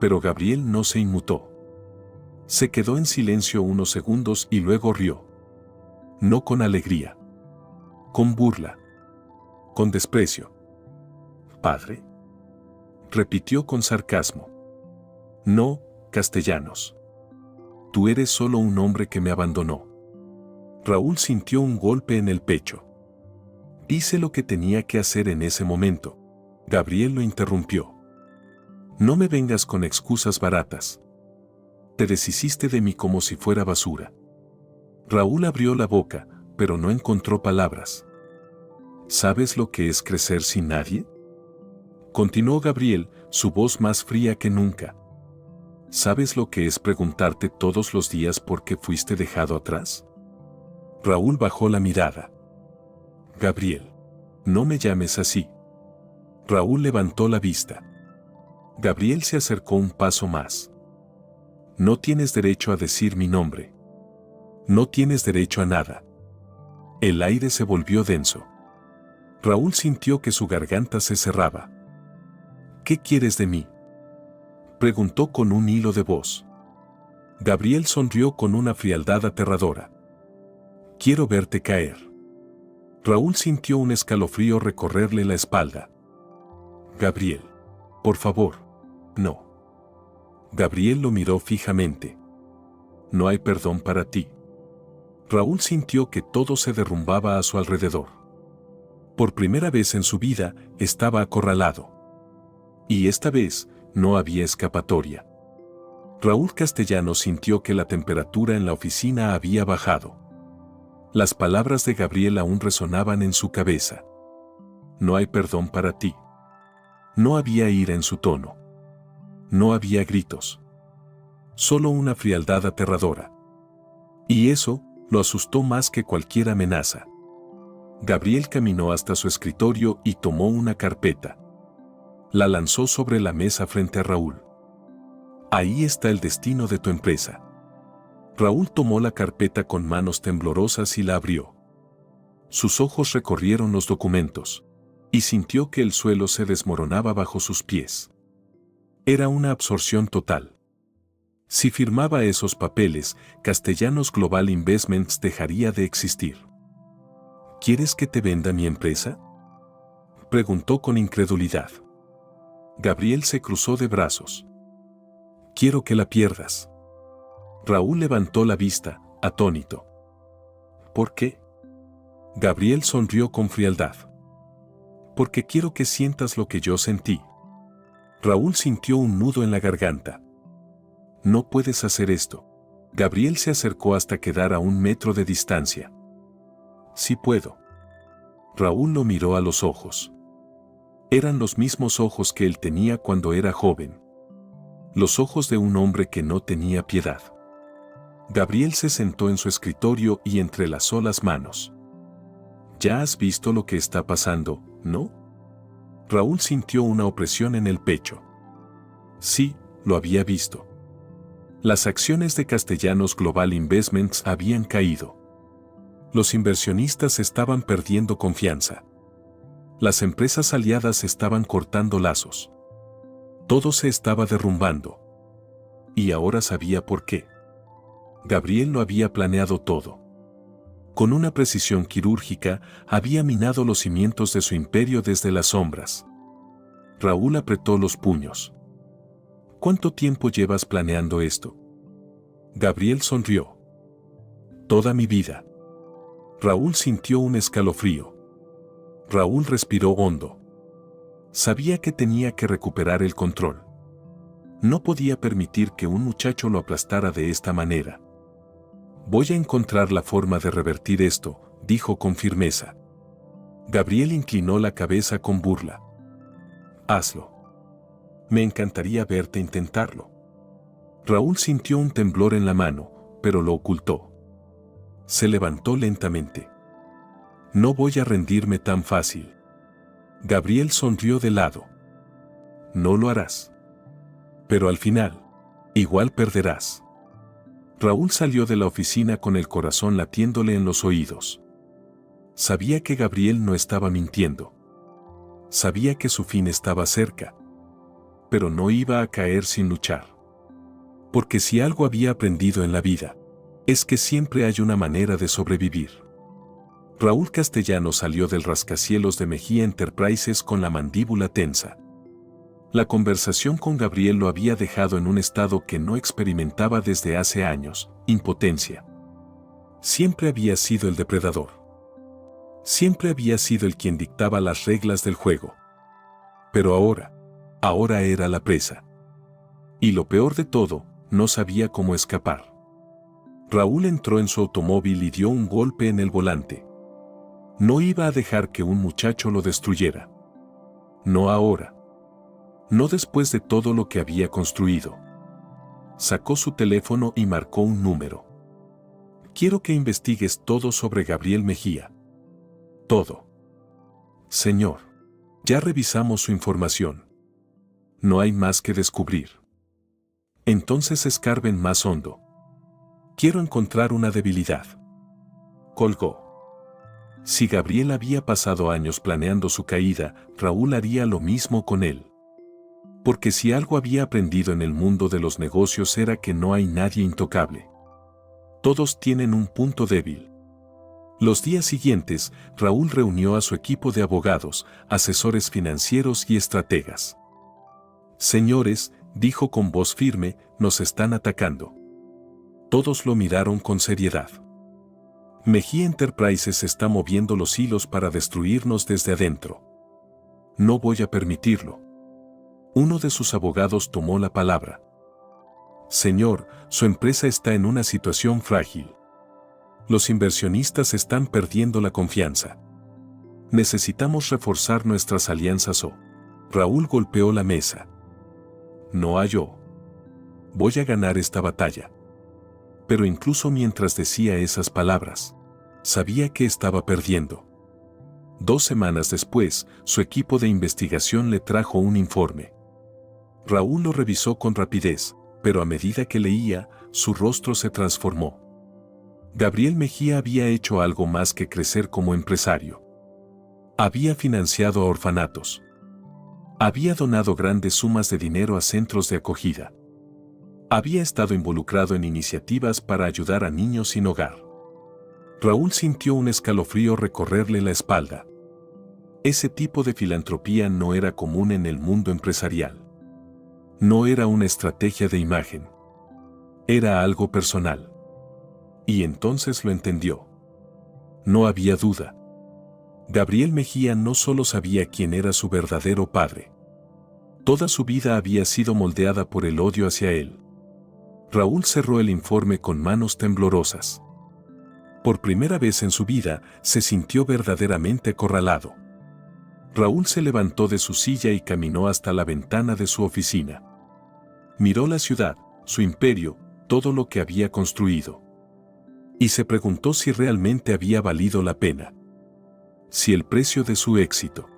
Pero Gabriel no se inmutó. Se quedó en silencio unos segundos y luego rió. No con alegría. Con burla. Con desprecio. ¿Padre? Repitió con sarcasmo. No, Castellanos. Tú eres solo un hombre que me abandonó. Raúl sintió un golpe en el pecho. Hice lo que tenía que hacer en ese momento. Gabriel lo interrumpió. No me vengas con excusas baratas. Te deshiciste de mí como si fuera basura. Raúl abrió la boca, pero no encontró palabras. ¿Sabes lo que es crecer sin nadie? Continuó Gabriel, su voz más fría que nunca. ¿Sabes lo que es preguntarte todos los días por qué fuiste dejado atrás? Raúl bajó la mirada. Gabriel, no me llames así. Raúl levantó la vista. Gabriel se acercó un paso más. No tienes derecho a decir mi nombre. No tienes derecho a nada. El aire se volvió denso. Raúl sintió que su garganta se cerraba. ¿Qué quieres de mí?, preguntó con un hilo de voz. Gabriel sonrió con una frialdad aterradora. Quiero verte caer. Raúl sintió un escalofrío recorrerle la espalda. Gabriel, por favor, no. Gabriel lo miró fijamente. No hay perdón para ti. Raúl sintió que todo se derrumbaba a su alrededor. Por primera vez en su vida, estaba acorralado. Y esta vez, no había escapatoria. Raúl Castellanos sintió que la temperatura en la oficina había bajado. Las palabras de Gabriel aún resonaban en su cabeza. No hay perdón para ti. No había ira en su tono. No había gritos. Solo una frialdad aterradora. Y eso lo asustó más que cualquier amenaza. Gabriel caminó hasta su escritorio y tomó una carpeta. La lanzó sobre la mesa frente a Raúl. Ahí está el destino de tu empresa. Raúl tomó la carpeta con manos temblorosas y la abrió. Sus ojos recorrieron los documentos y sintió que el suelo se desmoronaba bajo sus pies. Era una absorción total. Si firmaba esos papeles, Castellanos Global Investments dejaría de existir. ¿Quieres que te venda mi empresa?, preguntó con incredulidad. Gabriel se cruzó de brazos. Quiero que la pierdas. Raúl levantó la vista, atónito. ¿Por qué? Gabriel sonrió con frialdad. Porque quiero que sientas lo que yo sentí. Raúl sintió un nudo en la garganta. No puedes hacer esto. Gabriel se acercó hasta quedar a 1 metro de distancia. Sí puedo. Raúl lo miró a los ojos. Eran los mismos ojos que él tenía cuando era joven. Los ojos de un hombre que no tenía piedad. Gabriel se sentó en su escritorio y entrelazó las manos. Ya has visto lo que está pasando, ¿no? Raúl sintió una opresión en el pecho. Sí, lo había visto. Las acciones de Castellanos Global Investments habían caído. Los inversionistas estaban perdiendo confianza. Las empresas aliadas estaban cortando lazos. Todo se estaba derrumbando. Y ahora sabía por qué. Gabriel lo había planeado todo. Con una precisión quirúrgica, había minado los cimientos de su imperio desde las sombras. Raúl apretó los puños. ¿Cuánto tiempo llevas planeando esto? Gabriel sonrió. Toda mi vida. Raúl sintió un escalofrío. Raúl respiró hondo. Sabía que tenía que recuperar el control. No podía permitir que un muchacho lo aplastara de esta manera. Voy a encontrar la forma de revertir esto, dijo con firmeza. Gabriel inclinó la cabeza con burla. Hazlo. Me encantaría verte intentarlo. Raúl sintió un temblor en la mano, pero lo ocultó. Se levantó lentamente. No voy a rendirme tan fácil. Gabriel sonrió de lado. No lo harás. Pero al final, igual perderás. Raúl salió de la oficina con el corazón latiéndole en los oídos. Sabía que Gabriel no estaba mintiendo. Sabía que su fin estaba cerca. Pero no iba a caer sin luchar. Porque si algo había aprendido en la vida, es que siempre hay una manera de sobrevivir. Raúl Castellanos salió del rascacielos de Mejía Enterprises con la mandíbula tensa. La conversación con Gabriel lo había dejado en un estado que no experimentaba desde hace años, impotencia. Siempre había sido el depredador. Siempre había sido el quien dictaba las reglas del juego. Pero ahora era la presa. Y lo peor de todo, no sabía cómo escapar. Raúl entró en su automóvil y dio un golpe en el volante. No iba a dejar que un muchacho lo destruyera. No ahora. No después de todo lo que había construido. Sacó su teléfono y marcó un número. Quiero que investigues todo sobre Gabriel Mejía. Todo. Señor. Ya revisamos su información. No hay más que descubrir. Entonces escarben más hondo. Quiero encontrar una debilidad. Colgó. Si Gabriel había pasado años planeando su caída, Raúl haría lo mismo con él. Porque si algo había aprendido en el mundo de los negocios era que no hay nadie intocable. Todos tienen un punto débil. Los días siguientes, Raúl reunió a su equipo de abogados, asesores financieros y estrategas. Señores, dijo con voz firme, nos están atacando. Todos lo miraron con seriedad. Mejía Enterprises está moviendo los hilos para destruirnos desde adentro. No voy a permitirlo. Uno de sus abogados tomó la palabra. Señor, su empresa está en una situación frágil. Los inversionistas están perdiendo la confianza. Necesitamos reforzar nuestras alianzas o... Raúl golpeó la mesa. No yo. Voy a ganar esta batalla. Pero incluso mientras decía esas palabras, sabía que estaba perdiendo. 2 semanas después, su equipo de investigación le trajo un informe. Raúl lo revisó con rapidez, pero a medida que leía, su rostro se transformó. Gabriel Mejía había hecho algo más que crecer como empresario. Había financiado a orfanatos. Había donado grandes sumas de dinero a centros de acogida. Había estado involucrado en iniciativas para ayudar a niños sin hogar. Raúl sintió un escalofrío recorrerle la espalda. Ese tipo de filantropía no era común en el mundo empresarial. No era una estrategia de imagen. Era algo personal. Y entonces lo entendió. No había duda. Gabriel Mejía no solo sabía quién era su verdadero padre. Toda su vida había sido moldeada por el odio hacia él. Raúl cerró el informe con manos temblorosas. Por primera vez en su vida, se sintió verdaderamente acorralado. Raúl se levantó de su silla y caminó hasta la ventana de su oficina. Miró la ciudad, su imperio, todo lo que había construido. Y se preguntó si realmente había valido la pena. Si el precio de su éxito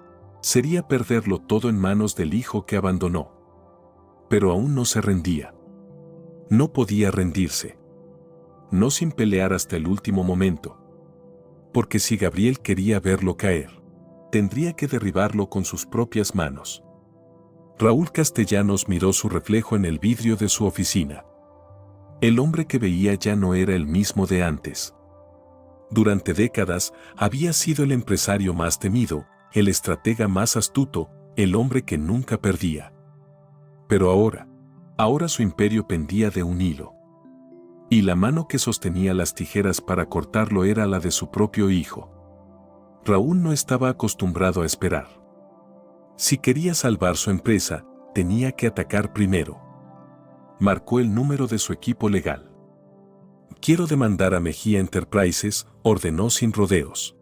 sería perderlo todo en manos del hijo que abandonó. Pero aún no se rendía. No podía rendirse. No sin pelear hasta el último momento. Porque si Gabriel quería verlo caer, tendría que derribarlo con sus propias manos. Raúl Castellanos miró su reflejo en el vidrio de su oficina. El hombre que veía ya no era el mismo de antes. Durante décadas había sido el empresario más temido, el estratega más astuto, el hombre que nunca perdía. Pero ahora su imperio pendía de un hilo. Y la mano que sostenía las tijeras para cortarlo era la de su propio hijo. Raúl no estaba acostumbrado a esperar. Si quería salvar su empresa, tenía que atacar primero. Marcó el número de su equipo legal. Quiero demandar a Mejía Enterprises, ordenó sin rodeos.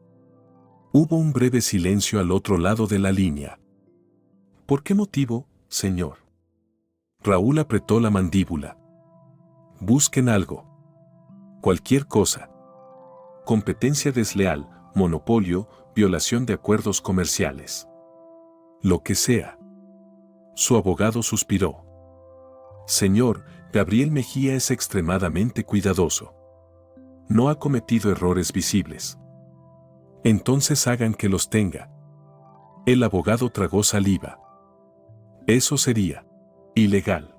Hubo un breve silencio al otro lado de la línea. ¿Por qué motivo, señor? Raúl apretó la mandíbula. Busquen algo. Cualquier cosa. Competencia desleal, monopolio, violación de acuerdos comerciales. Lo que sea. Su abogado suspiró. Señor, Gabriel Mejía es extremadamente cuidadoso. No ha cometido errores visibles. Entonces hagan que los tenga. El abogado tragó saliva. Eso sería ilegal.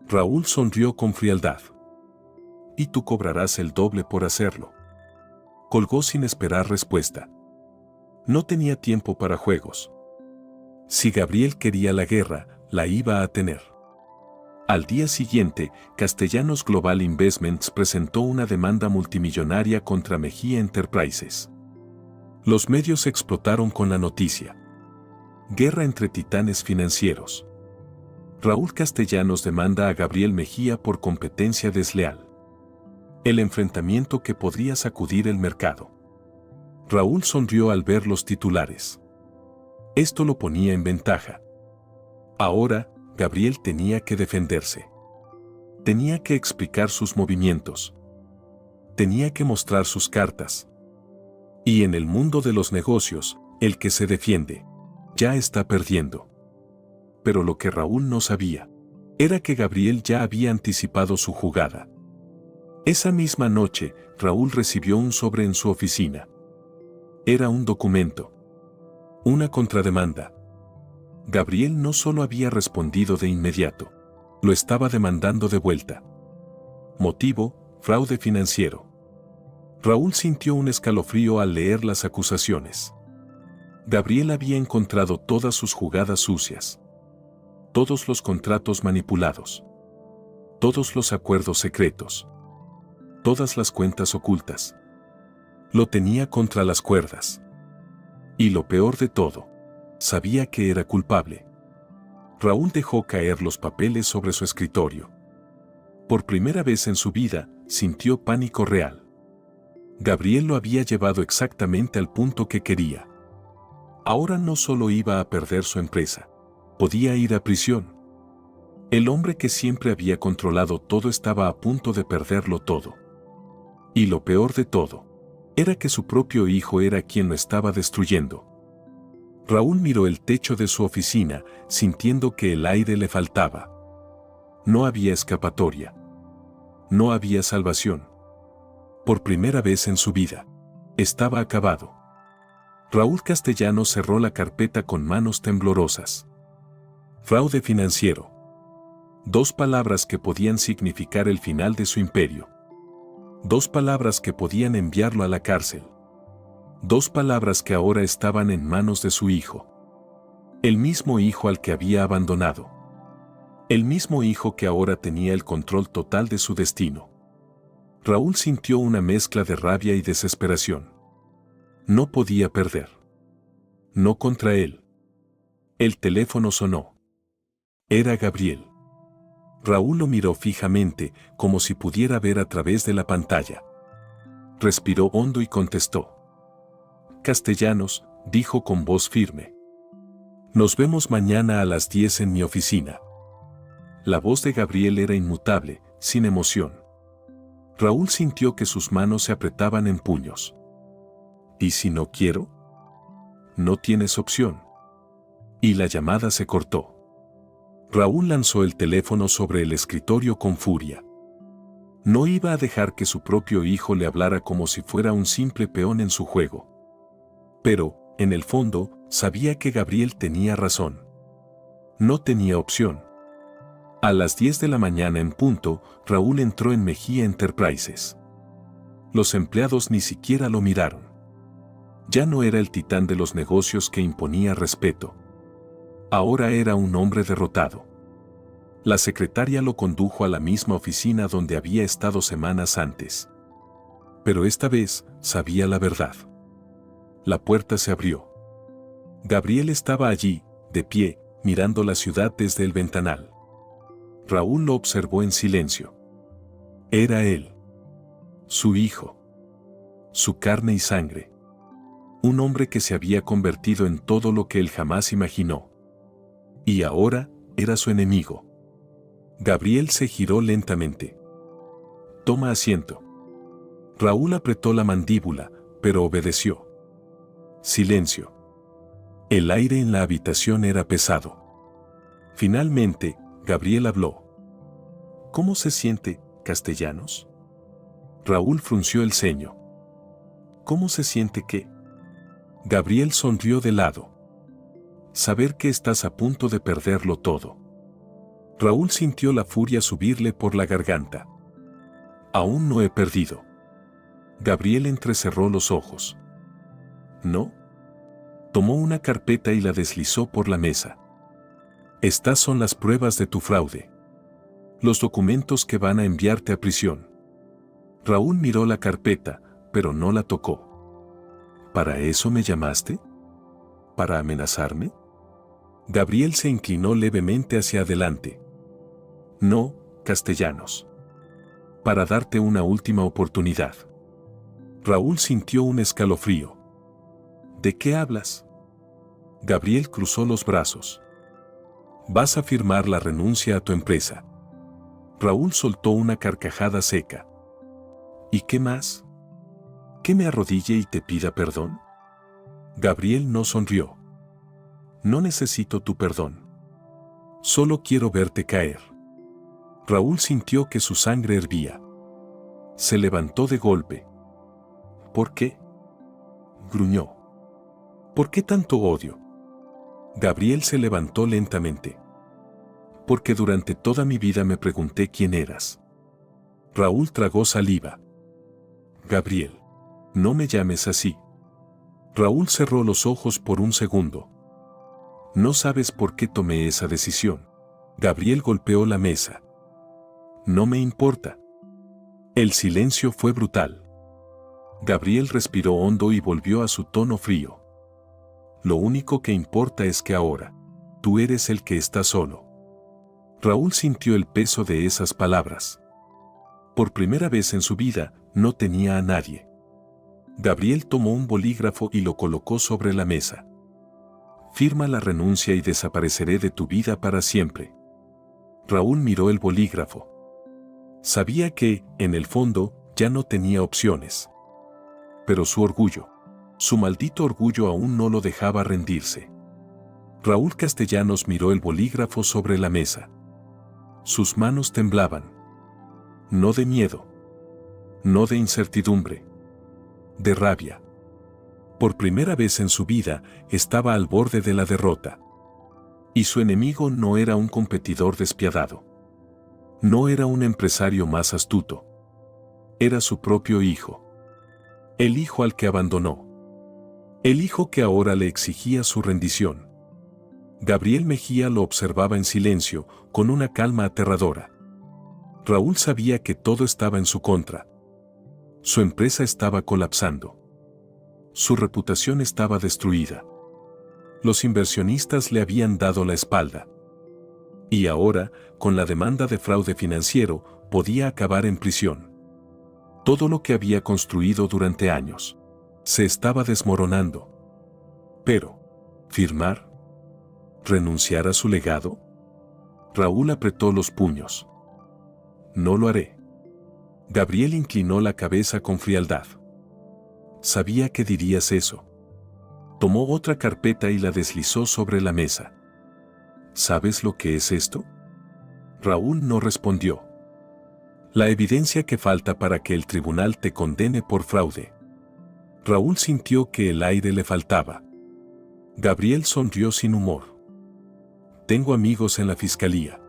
Raúl sonrió con frialdad. Y tú cobrarás el doble por hacerlo. Colgó sin esperar respuesta. No tenía tiempo para juegos. Si Gabriel quería la guerra, la iba a tener. Al día siguiente, Castellanos Global Investments presentó una demanda multimillonaria contra Mejía Enterprises. Los medios explotaron con la noticia. Guerra entre titanes financieros. Raúl Castellanos demanda a Gabriel Mejía por competencia desleal. El enfrentamiento que podría sacudir el mercado. Raúl sonrió al ver los titulares. Esto lo ponía en ventaja. Ahora, Gabriel tenía que defenderse. Tenía que explicar sus movimientos. Tenía que mostrar sus cartas. Y en el mundo de los negocios, el que se defiende, ya está perdiendo. Pero lo que Raúl no sabía, era que Gabriel ya había anticipado su jugada. Esa misma noche, Raúl recibió un sobre en su oficina. Era un documento. Una contrademanda. Gabriel no solo había respondido de inmediato, lo estaba demandando de vuelta. Motivo: fraude financiero. Raúl sintió un escalofrío al leer las acusaciones. Gabriel había encontrado todas sus jugadas sucias. Todos los contratos manipulados. Todos los acuerdos secretos. Todas las cuentas ocultas. Lo tenía contra las cuerdas. Y lo peor de todo, sabía que era culpable. Raúl dejó caer los papeles sobre su escritorio. Por primera vez en su vida, sintió pánico real. Gabriel lo había llevado exactamente al punto que quería. Ahora no solo iba a perder su empresa, podía ir a prisión. El hombre que siempre había controlado todo estaba a punto de perderlo todo. Y lo peor de todo, era que su propio hijo era quien lo estaba destruyendo. Raúl miró el techo de su oficina, sintiendo que el aire le faltaba. No había escapatoria. No había salvación. Por primera vez en su vida, estaba acabado. Raúl Castellanos cerró la carpeta con manos temblorosas. Fraude financiero. 2 palabras que podían significar el final de su imperio. 2 palabras que podían enviarlo a la cárcel. 2 palabras que ahora estaban en manos de su hijo. El mismo hijo al que había abandonado. El mismo hijo que ahora tenía el control total de su destino. Raúl sintió una mezcla de rabia y desesperación. No podía perder. No contra él. El teléfono sonó. Era Gabriel. Raúl lo miró fijamente, como si pudiera ver a través de la pantalla. Respiró hondo y contestó. Castellanos, dijo con voz firme. Nos vemos mañana a las 10 en mi oficina. La voz de Gabriel era inmutable, sin emoción. Raúl sintió que sus manos se apretaban en puños. ¿Y si no quiero? No tienes opción. Y la llamada se cortó. Raúl lanzó el teléfono sobre el escritorio con furia. No iba a dejar que su propio hijo le hablara como si fuera un simple peón en su juego. Pero, en el fondo, sabía que Gabriel tenía razón. No tenía opción. A las 10 de la mañana en punto, Raúl entró en Mejía Enterprises. Los empleados ni siquiera lo miraron. Ya no era el titán de los negocios que imponía respeto. Ahora era un hombre derrotado. La secretaria lo condujo a la misma oficina donde había estado semanas antes. Pero esta vez, sabía la verdad. La puerta se abrió. Gabriel estaba allí, de pie, mirando la ciudad desde el ventanal. Raúl lo observó en silencio. Era él. Su hijo. Su carne y sangre. Un hombre que se había convertido en todo lo que él jamás imaginó. Y ahora, era su enemigo. Gabriel se giró lentamente. Toma asiento. Raúl apretó la mandíbula, pero obedeció. Silencio. El aire en la habitación era pesado. Finalmente, Gabriel habló. ¿Cómo se siente, Castellanos? Raúl frunció el ceño. ¿Cómo se siente qué? Gabriel sonrió de lado. Saber que estás a punto de perderlo todo. Raúl sintió la furia subirle por la garganta. Aún no he perdido. Gabriel entrecerró los ojos. ¿No? Tomó una carpeta y la deslizó por la mesa. Estas son las pruebas de tu fraude. Los documentos que van a enviarte a prisión. Raúl miró la carpeta, pero no la tocó. ¿Para eso me llamaste? ¿Para amenazarme? Gabriel se inclinó levemente hacia adelante. No, Castellanos. Para darte una última oportunidad. Raúl sintió un escalofrío. ¿De qué hablas? Gabriel cruzó los brazos. Vas a firmar la renuncia a tu empresa. Raúl soltó una carcajada seca. ¿Y qué más? ¿Que me arrodille y te pida perdón? Gabriel no sonrió. No necesito tu perdón. Solo quiero verte caer. Raúl sintió que su sangre hervía. Se levantó de golpe. ¿Por qué? Gruñó. ¿Por qué tanto odio? Gabriel se levantó lentamente. Porque durante toda mi vida me pregunté quién eras. Raúl tragó saliva. Gabriel, no me llames así. Raúl cerró los ojos por un segundo. No sabes por qué tomé esa decisión. Gabriel golpeó la mesa. No me importa. El silencio fue brutal. Gabriel respiró hondo y volvió a su tono frío. Lo único que importa es que ahora, tú eres el que está solo. Raúl sintió el peso de esas palabras. Por primera vez en su vida, no tenía a nadie. Gabriel tomó un bolígrafo y lo colocó sobre la mesa. Firma la renuncia y desapareceré de tu vida para siempre. Raúl miró el bolígrafo. Sabía que, en el fondo, ya no tenía opciones. Pero su orgullo, su maldito orgullo aún no lo dejaba rendirse. Raúl Castellanos miró el bolígrafo sobre la mesa. Sus manos temblaban. No de miedo. No de incertidumbre. De rabia. Por primera vez en su vida, estaba al borde de la derrota. Y su enemigo no era un competidor despiadado. No era un empresario más astuto. Era su propio hijo. El hijo al que abandonó. El hijo que ahora le exigía su rendición. Gabriel Mejía lo observaba en silencio, con una calma aterradora. Raúl sabía que todo estaba en su contra. Su empresa estaba colapsando. Su reputación estaba destruida. Los inversionistas le habían dado la espalda. Y ahora, con la demanda de fraude financiero, podía acabar en prisión. Todo lo que había construido durante años se estaba desmoronando. Pero, ¿firmar? ¿Renunciar a su legado? Raúl apretó los puños. No lo haré. Gabriel inclinó la cabeza con frialdad. Sabía que dirías eso. Tomó otra carpeta y la deslizó sobre la mesa. ¿Sabes lo que es esto? Raúl no respondió. La evidencia que falta para que el tribunal te condene por fraude. Raúl sintió que el aire le faltaba. Gabriel sonrió sin humor. Tengo amigos en la fiscalía.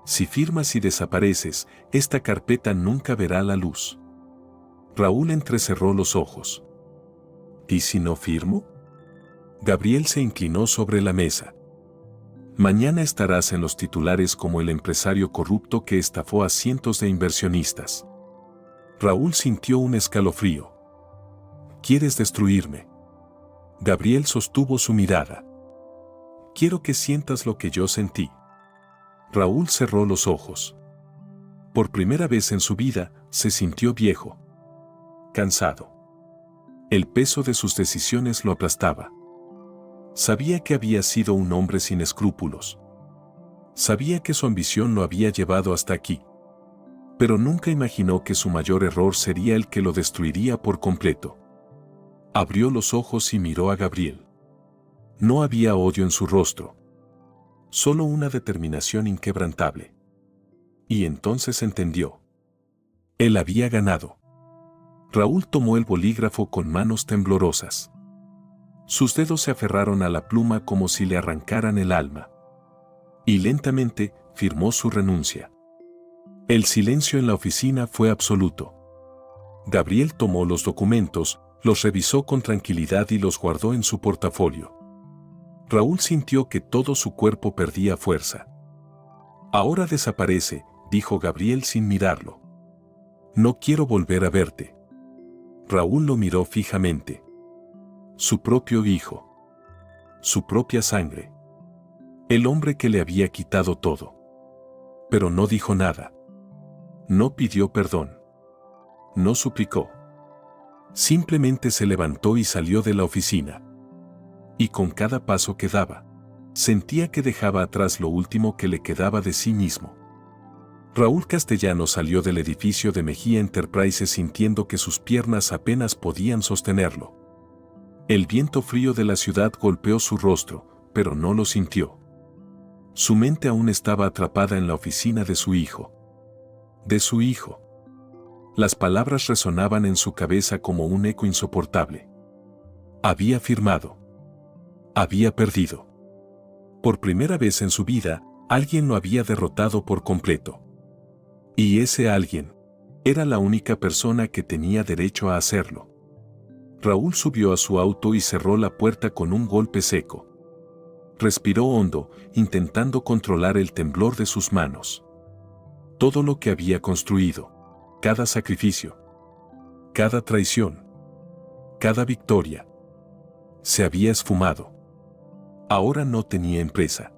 Si firmas y desapareces, esta carpeta nunca verá la luz. Raúl entrecerró los ojos. ¿Y si no firmo? Gabriel se inclinó sobre la mesa. Mañana estarás en los titulares como el empresario corrupto que estafó a cientos de inversionistas. Raúl sintió un escalofrío. ¿Quieres destruirme? Gabriel sostuvo su mirada. Quiero que sientas lo que yo sentí. Raúl cerró los ojos. Por primera vez en su vida, se sintió viejo. Cansado. El peso de sus decisiones lo aplastaba. Sabía que había sido un hombre sin escrúpulos. Sabía que su ambición lo había llevado hasta aquí. Pero nunca imaginó que su mayor error sería el que lo destruiría por completo. Abrió los ojos y miró a Gabriel. No había odio en su rostro. Solo una determinación inquebrantable. Y entonces entendió. Él había ganado. Raúl tomó el bolígrafo con manos temblorosas. Sus dedos se aferraron a la pluma como si le arrancaran el alma. Y lentamente firmó su renuncia. El silencio en la oficina fue absoluto. Gabriel tomó los documentos, los revisó con tranquilidad y los guardó en su portafolio. Raúl sintió que todo su cuerpo perdía fuerza. Ahora desaparece, dijo Gabriel sin mirarlo. No quiero volver a verte. Raúl lo miró fijamente. Su propio hijo. Su propia sangre. El hombre que le había quitado todo. Pero no dijo nada. No pidió perdón. No suplicó. Simplemente se levantó y salió de la oficina. Y con cada paso que daba, sentía que dejaba atrás lo último que le quedaba de sí mismo. Raúl Castellanos salió del edificio de Mejía Enterprises sintiendo que sus piernas apenas podían sostenerlo. El viento frío de la ciudad golpeó su rostro, pero no lo sintió. Su mente aún estaba atrapada en la oficina de su hijo. De su hijo. Las palabras resonaban en su cabeza como un eco insoportable. Había firmado. Había perdido. Por primera vez en su vida, alguien lo había derrotado por completo. Y ese alguien era la única persona que tenía derecho a hacerlo. Raúl subió a su auto y cerró la puerta con un golpe seco. Respiró hondo, intentando controlar el temblor de sus manos. Todo lo que había construido, cada sacrificio, cada traición, cada victoria, se había esfumado. Ahora no tenía empresa.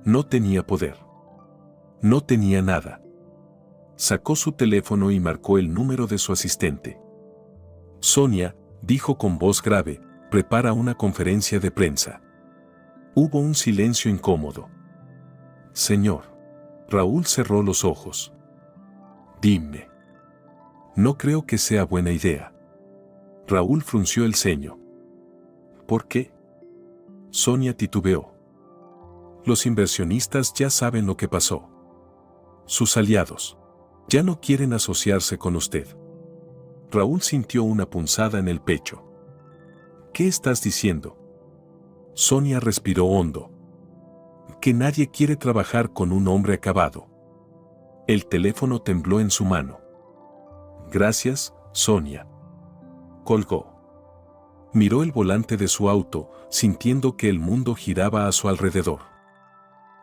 No tenía poder. No tenía nada. Sacó su teléfono y marcó el número de su asistente. Sonia, dijo con voz grave, prepara una conferencia de prensa. Hubo un silencio incómodo. Señor. Raúl cerró los ojos. Dime. No creo que sea buena idea. Raúl frunció el ceño. ¿Por qué? Sonia titubeó. Los inversionistas ya saben lo que pasó. Sus aliados ya no quieren asociarse con usted. Raúl sintió una punzada en el pecho. ¿Qué estás diciendo? Sonia respiró hondo. Que nadie quiere trabajar con un hombre acabado. El teléfono tembló en su mano. Gracias, Sonia. Colgó. Miró el volante de su auto, sintiendo que el mundo giraba a su alrededor.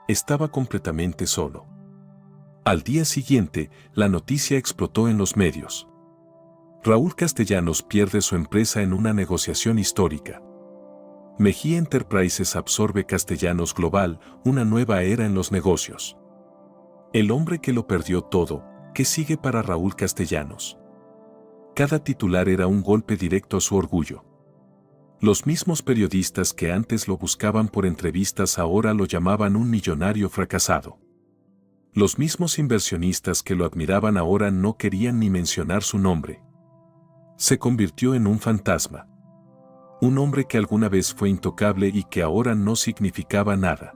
Estaba completamente solo. Al día siguiente, la noticia explotó en los medios. Raúl Castellanos pierde su empresa en una negociación histórica. Mejía Enterprises absorbe Castellanos Global, una nueva era en los negocios. El hombre que lo perdió todo, ¿qué sigue para Raúl Castellanos? Cada titular era un golpe directo a su orgullo. Los mismos periodistas que antes lo buscaban por entrevistas ahora lo llamaban un millonario fracasado. Los mismos inversionistas que lo admiraban ahora no querían ni mencionar su nombre. Se convirtió en un fantasma. Un hombre que alguna vez fue intocable y que ahora no significaba nada.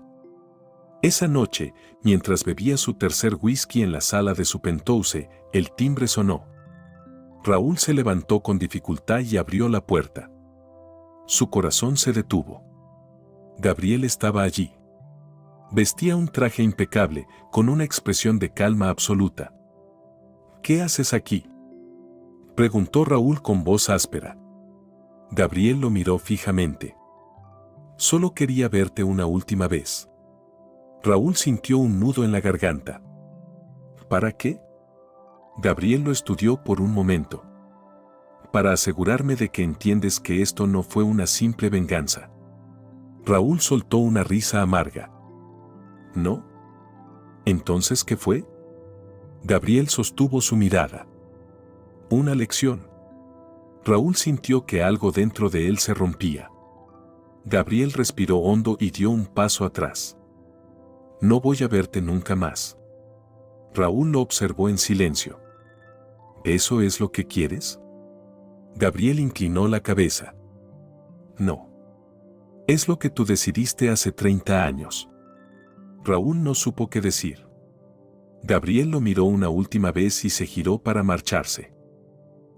Esa noche, mientras bebía su tercer whisky en la sala de su penthouse, el timbre sonó. Raúl se levantó con dificultad y abrió la puerta. Su corazón se detuvo. Gabriel estaba allí. Vestía un traje impecable, con una expresión de calma absoluta. ¿Qué haces aquí?, preguntó Raúl con voz áspera. Gabriel lo miró fijamente. Solo quería verte una última vez. Raúl sintió un nudo en la garganta. ¿Para qué? Gabriel lo estudió por un momento. Para asegurarme de que entiendes que esto no fue una simple venganza. Raúl soltó una risa amarga. ¿No? ¿Entonces qué fue? Gabriel sostuvo su mirada. Una lección. Raúl sintió que algo dentro de él se rompía. Gabriel respiró hondo y dio un paso atrás. No voy a verte nunca más. Raúl lo observó en silencio. ¿Eso es lo que quieres? Gabriel inclinó la cabeza. No. Es lo que tú decidiste hace 30 años. Raúl no supo qué decir. Gabriel lo miró una última vez y se giró para marcharse.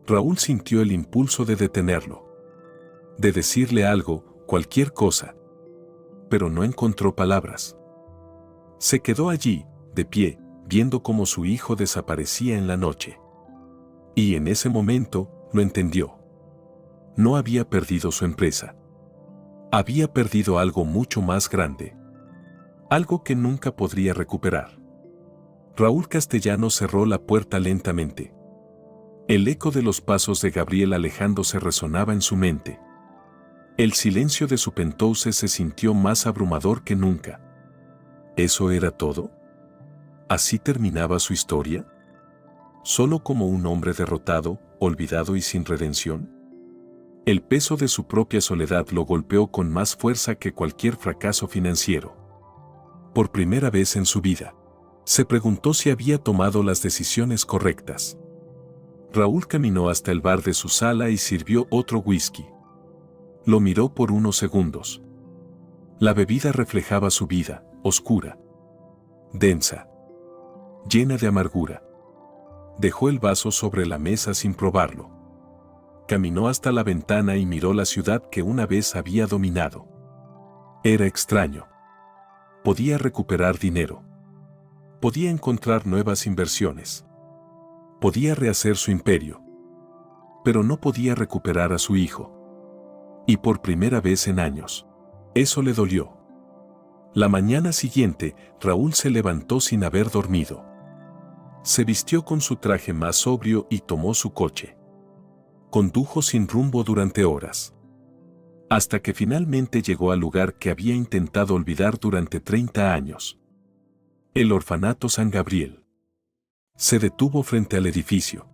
Raúl sintió el impulso de detenerlo. De decirle algo, cualquier cosa. Pero no encontró palabras. Se quedó allí, de pie, viendo cómo su hijo desaparecía en la noche. Y en ese momento, lo entendió. No había perdido su empresa. Había perdido algo mucho más grande. Algo que nunca podría recuperar. Raúl Castellanos cerró la puerta lentamente. El eco de los pasos de Gabriel alejándose resonaba en su mente. El silencio de su penthouse se sintió más abrumador que nunca. ¿Eso era todo? ¿Así terminaba su historia? ¿Solo como un hombre derrotado, olvidado y sin redención? El peso de su propia soledad lo golpeó con más fuerza que cualquier fracaso financiero. Por primera vez en su vida, Se preguntó si había tomado las decisiones correctas. Raúl caminó hasta el bar de su sala y sirvió otro whisky. Lo miró por unos segundos. La bebida reflejaba su vida, oscura, densa, llena de amargura. Dejó el vaso sobre la mesa sin probarlo. Caminó hasta la ventana y miró la ciudad que una vez había dominado. Era extraño. Podía recuperar dinero. Podía encontrar nuevas inversiones. Podía rehacer su imperio. Pero no podía recuperar a su hijo. Y por primera vez en años. Eso le dolió. La mañana siguiente, Raúl se levantó sin haber dormido. Se vistió con su traje más sobrio y tomó su coche. Condujo sin rumbo durante horas. Hasta que finalmente llegó al lugar que había intentado olvidar durante 30 años. El orfanato San Gabriel. Se detuvo frente al edificio.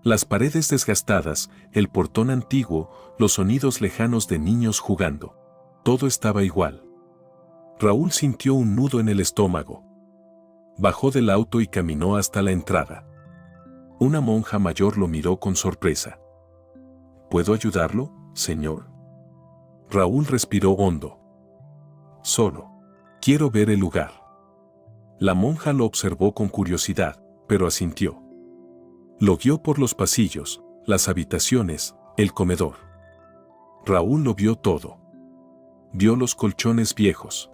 Las paredes desgastadas, el portón antiguo, los sonidos lejanos de niños jugando. Todo estaba igual. Raúl sintió un nudo en el estómago. Bajó del auto y caminó hasta la entrada. Una monja mayor lo miró con sorpresa. ¿Puedo ayudarlo, señor? Raúl respiró hondo. Solo. Quiero ver el lugar. La monja lo observó con curiosidad, pero asintió. Lo guió por los pasillos, las habitaciones, el comedor. Raúl lo vio todo. Vio los colchones viejos.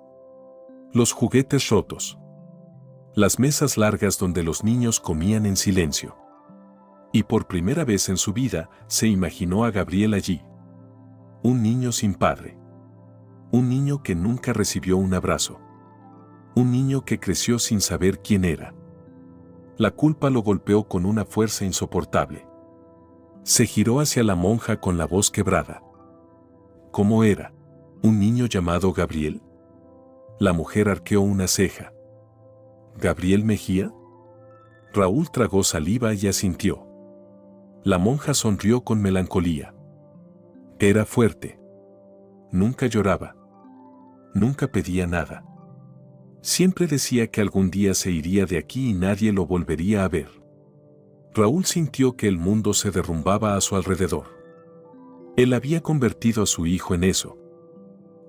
Los juguetes rotos. Las mesas largas donde los niños comían en silencio. Y por primera vez en su vida se imaginó a Gabriel allí. Un niño sin padre. Un niño que nunca recibió un abrazo. Un niño que creció sin saber quién era. La culpa lo golpeó con una fuerza insoportable. Se giró hacia la monja con la voz quebrada. ¿Cómo era? ¿Un niño llamado Gabriel? La mujer arqueó una ceja. ¿Gabriel Mejía? Raúl tragó saliva y asintió. La monja sonrió con melancolía. Era fuerte. Nunca lloraba. Nunca pedía nada. Siempre decía que algún día se iría de aquí y nadie lo volvería a ver. Raúl sintió que el mundo se derrumbaba a su alrededor. Él había convertido a su hijo en eso.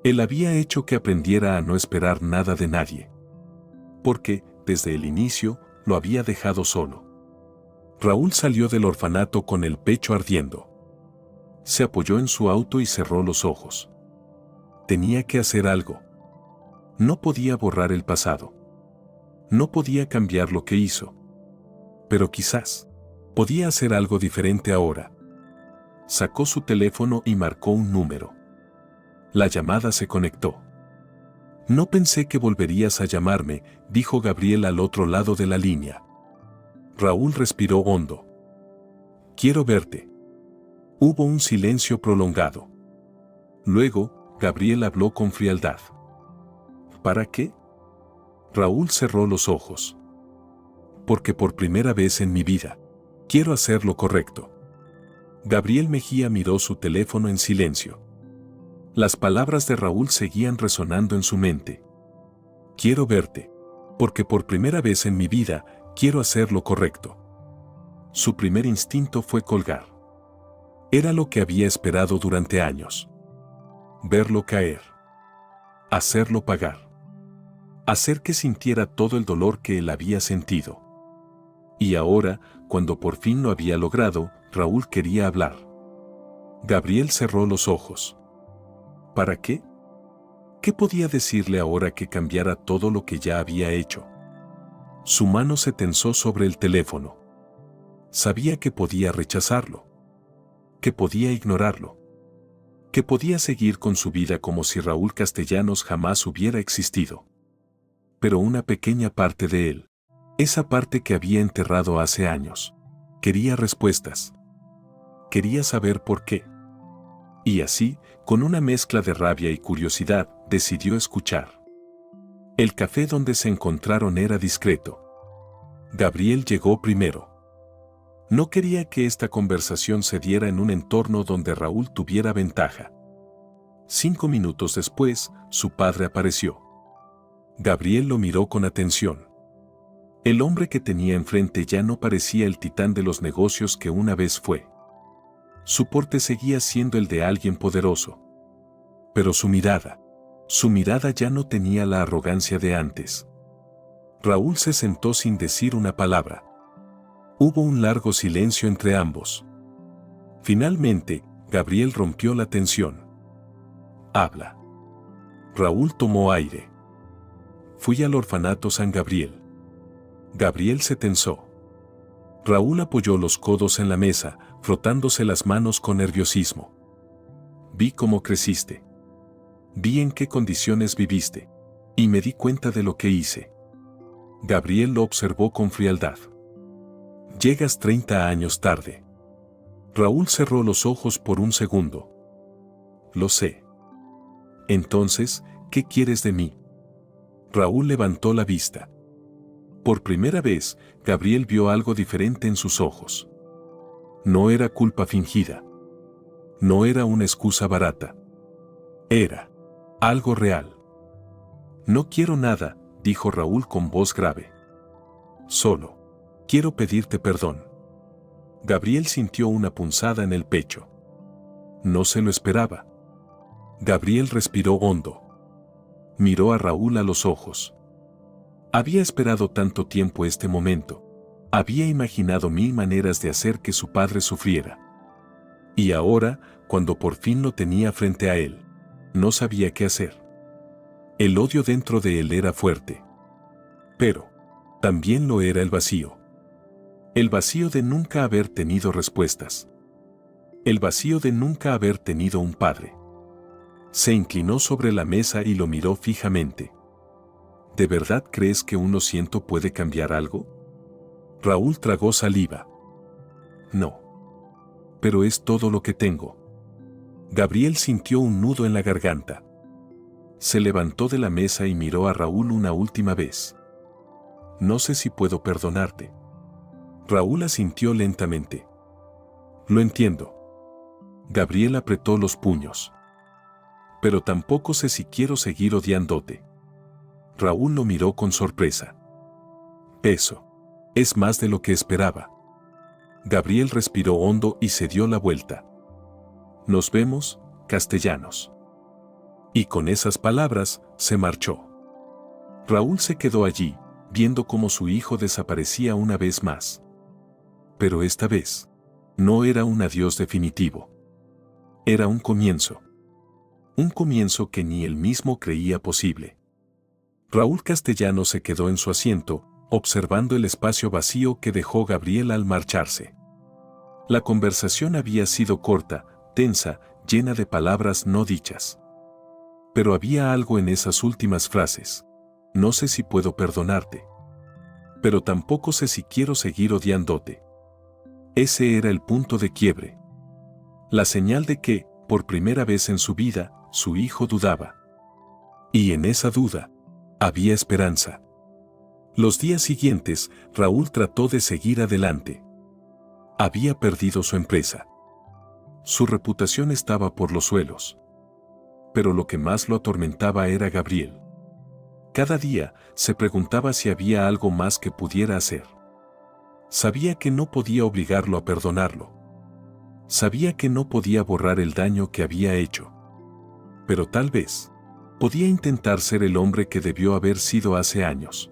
Él había hecho que aprendiera a no esperar nada de nadie. Porque, desde el inicio, lo había dejado solo. Raúl salió del orfanato con el pecho ardiendo. Se apoyó en su auto y cerró los ojos. Tenía que hacer algo. No podía borrar el pasado. No podía cambiar lo que hizo. Pero quizás podía hacer algo diferente ahora. Sacó su teléfono y marcó un número. La llamada se conectó. No pensé que volverías a llamarme, dijo Gabriel al otro lado de la línea. Raúl respiró hondo. Quiero verte. Hubo un silencio prolongado. Luego, Gabriel habló con frialdad. ¿Para qué? Raúl cerró los ojos. Porque por primera vez en mi vida, quiero hacer lo correcto. Gabriel Mejía miró su teléfono en silencio. Las palabras de Raúl seguían resonando en su mente. Quiero verte. Porque por primera vez en mi vida, quiero hacer lo correcto. Su primer instinto fue colgar. Era lo que había esperado durante años. Verlo caer. Hacerlo pagar. Hacer que sintiera todo el dolor que él había sentido. Y ahora, cuando por fin lo había logrado, Raúl quería hablar. Gabriel cerró los ojos. ¿Para qué? ¿Qué podía decirle ahora que cambiara todo lo que ya había hecho? Su mano se tensó sobre el teléfono. Sabía que podía rechazarlo. Que podía ignorarlo. Que podía seguir con su vida como si Raúl Castellanos jamás hubiera existido. Pero una pequeña parte de él, esa parte que había enterrado hace años, quería respuestas. Quería saber por qué. Y así, con una mezcla de rabia y curiosidad, decidió escuchar. El café donde se encontraron era discreto. Gabriel llegó primero. No quería que esta conversación se diera en un entorno donde Raúl tuviera ventaja. 5 minutos después, su padre apareció. Gabriel lo miró con atención. El hombre que tenía enfrente ya no parecía el titán de los negocios que una vez fue. Su porte seguía siendo el de alguien poderoso. Pero su mirada ya no tenía la arrogancia de antes. Raúl se sentó sin decir una palabra. Hubo un largo silencio entre ambos. Finalmente, Gabriel rompió la tensión. «Habla». Raúl tomó aire. «Fui al orfanato San Gabriel». Gabriel se tensó. Raúl apoyó los codos en la mesa, frotándose las manos con nerviosismo. «Vi cómo creciste. Vi en qué condiciones viviste. Y me di cuenta de lo que hice». Gabriel lo observó con frialdad. «Llegas 30 años tarde». Raúl cerró los ojos por un segundo. «Lo sé». «Entonces, ¿qué quieres de mí?». Raúl levantó la vista. Por primera vez, Gabriel vio algo diferente en sus ojos. No era culpa fingida. No era una excusa barata. Era algo real. «No quiero nada», dijo Raúl con voz grave. «Solo quiero pedirte perdón». Gabriel sintió una punzada en el pecho. No se lo esperaba. Gabriel respiró hondo. Miró a Raúl a los ojos. Había esperado tanto tiempo este momento. Había imaginado 1000 maneras de hacer que su padre sufriera. Y ahora, cuando por fin lo tenía frente a él, no sabía qué hacer. El odio dentro de él era fuerte. Pero también lo era el vacío. El vacío de nunca haber tenido respuestas. El vacío de nunca haber tenido un padre. Se inclinó sobre la mesa y lo miró fijamente. ¿De verdad crees que un lo siento puede cambiar algo? Raúl tragó saliva. No. Pero es todo lo que tengo. Gabriel sintió un nudo en la garganta. Se levantó de la mesa y miró a Raúl una última vez. No sé si puedo perdonarte. Raúl asintió lentamente. Lo entiendo. Gabriel apretó los puños. Pero tampoco sé si quiero seguir odiándote. Raúl lo miró con sorpresa. Eso es más de lo que esperaba. Gabriel respiró hondo y se dio la vuelta. Nos vemos, castellanos. Y con esas palabras, se marchó. Raúl se quedó allí, viendo cómo su hijo desaparecía una vez más. Pero esta vez, no era un adiós definitivo. Era un comienzo. Un comienzo que ni él mismo creía posible. Raúl Castellano se quedó en su asiento, observando el espacio vacío que dejó Gabriel al marcharse. La conversación había sido corta, tensa, llena de palabras no dichas. Pero había algo en esas últimas frases. No sé si puedo perdonarte. Pero tampoco sé si quiero seguir odiándote. Ese era el punto de quiebre. La señal de que, por primera vez en su vida, su hijo dudaba. Y en esa duda, había esperanza. Los días siguientes, Raúl trató de seguir adelante. Había perdido su empresa. Su reputación estaba por los suelos. Pero lo que más lo atormentaba era Gabriel. Cada día, se preguntaba si había algo más que pudiera hacer. Sabía que no podía obligarlo a perdonarlo. Sabía que no podía borrar el daño que había hecho. Pero tal vez, podía intentar ser el hombre que debió haber sido hace años.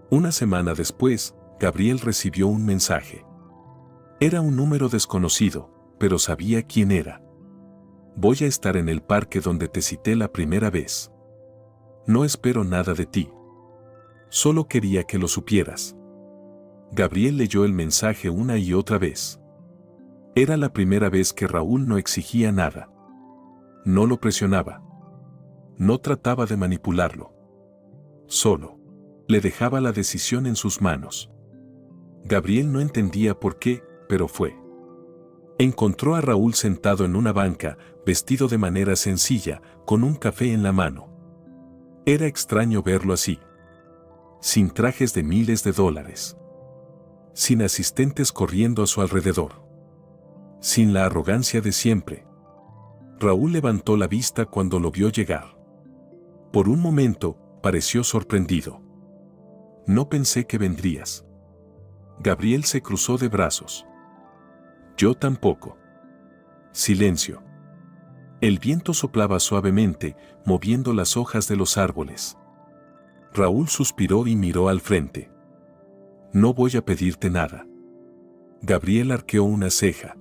Una semana después, Gabriel recibió un mensaje. Era un número desconocido, pero sabía quién era. Voy a estar en el parque donde te cité la primera vez. No espero nada de ti. Solo quería que lo supieras. Gabriel leyó el mensaje una y otra vez. Era la primera vez que Raúl no exigía nada. No lo presionaba. No trataba de manipularlo. Solo le dejaba la decisión en sus manos. Gabriel no entendía por qué, pero fue. Encontró a Raúl sentado en una banca, vestido de manera sencilla, con un café en la mano. Era extraño verlo así. Sin trajes de miles de dólares. Sin asistentes corriendo a su alrededor. Sin la arrogancia de siempre. Raúl levantó la vista cuando lo vio llegar. Por un momento, pareció sorprendido. No pensé que vendrías. Gabriel se cruzó de brazos. Yo tampoco. Silencio. El viento soplaba suavemente, moviendo las hojas de los árboles. Raúl suspiró y miró al frente. No voy a pedirte nada. Gabriel arqueó una ceja.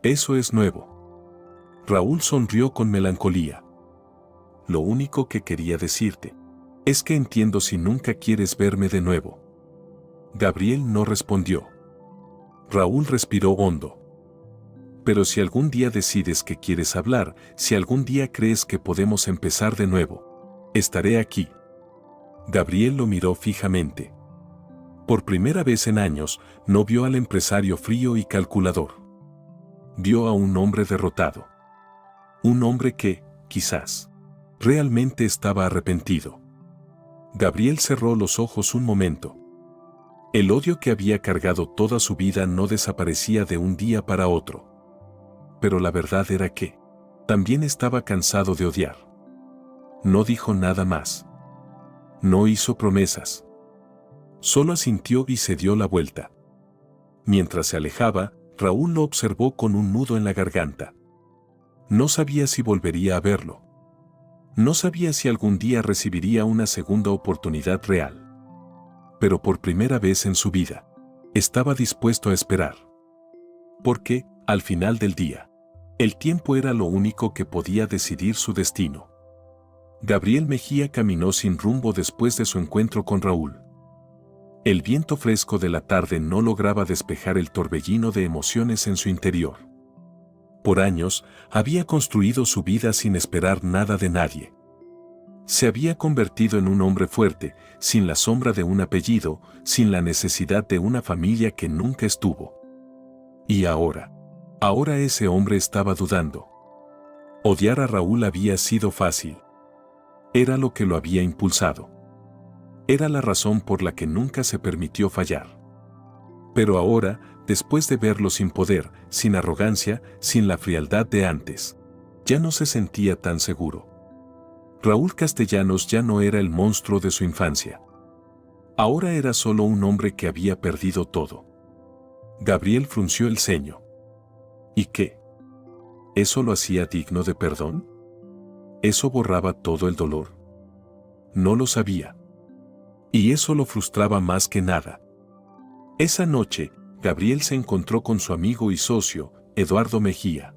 Eso es nuevo. Raúl sonrió con melancolía. Lo único que quería decirte es que entiendo si nunca quieres verme de nuevo. Gabriel no respondió. Raúl respiró hondo. Pero si algún día decides que quieres hablar, si algún día crees que podemos empezar de nuevo, estaré aquí. Gabriel lo miró fijamente. Por primera vez en años, no vio al empresario frío y calculador. Vio a un hombre derrotado. Un hombre que, quizás, realmente estaba arrepentido. Gabriel cerró los ojos un momento. El odio que había cargado toda su vida no desaparecía de un día para otro. Pero la verdad era que también estaba cansado de odiar. No dijo nada más. No hizo promesas. Solo asintió y se dio la vuelta. Mientras se alejaba, Raúl lo observó con un nudo en la garganta. No sabía si volvería a verlo. No sabía si algún día recibiría una segunda oportunidad real. Pero por primera vez en su vida, estaba dispuesto a esperar. Porque, al final del día, el tiempo era lo único que podía decidir su destino. Gabriel Mejía caminó sin rumbo después de su encuentro con Raúl. El viento fresco de la tarde no lograba despejar el torbellino de emociones en su interior. Por años, había construido su vida sin esperar nada de nadie. Se había convertido en un hombre fuerte, sin la sombra de un apellido, sin la necesidad de una familia que nunca estuvo. Y ahora ese hombre estaba dudando. Odiar a Raúl había sido fácil. Era lo que lo había impulsado. Era la razón por la que nunca se permitió fallar. Pero ahora, después de verlo sin poder, sin arrogancia, sin la frialdad de antes, ya no se sentía tan seguro. Raúl Castellanos ya no era el monstruo de su infancia. Ahora era solo un hombre que había perdido todo. Gabriel frunció el ceño. ¿Y qué? ¿Eso lo hacía digno de perdón? ¿Eso borraba todo el dolor? No lo sabía. Y eso lo frustraba más que nada. Esa noche, Gabriel se encontró con su amigo y socio, Eduardo Mejía.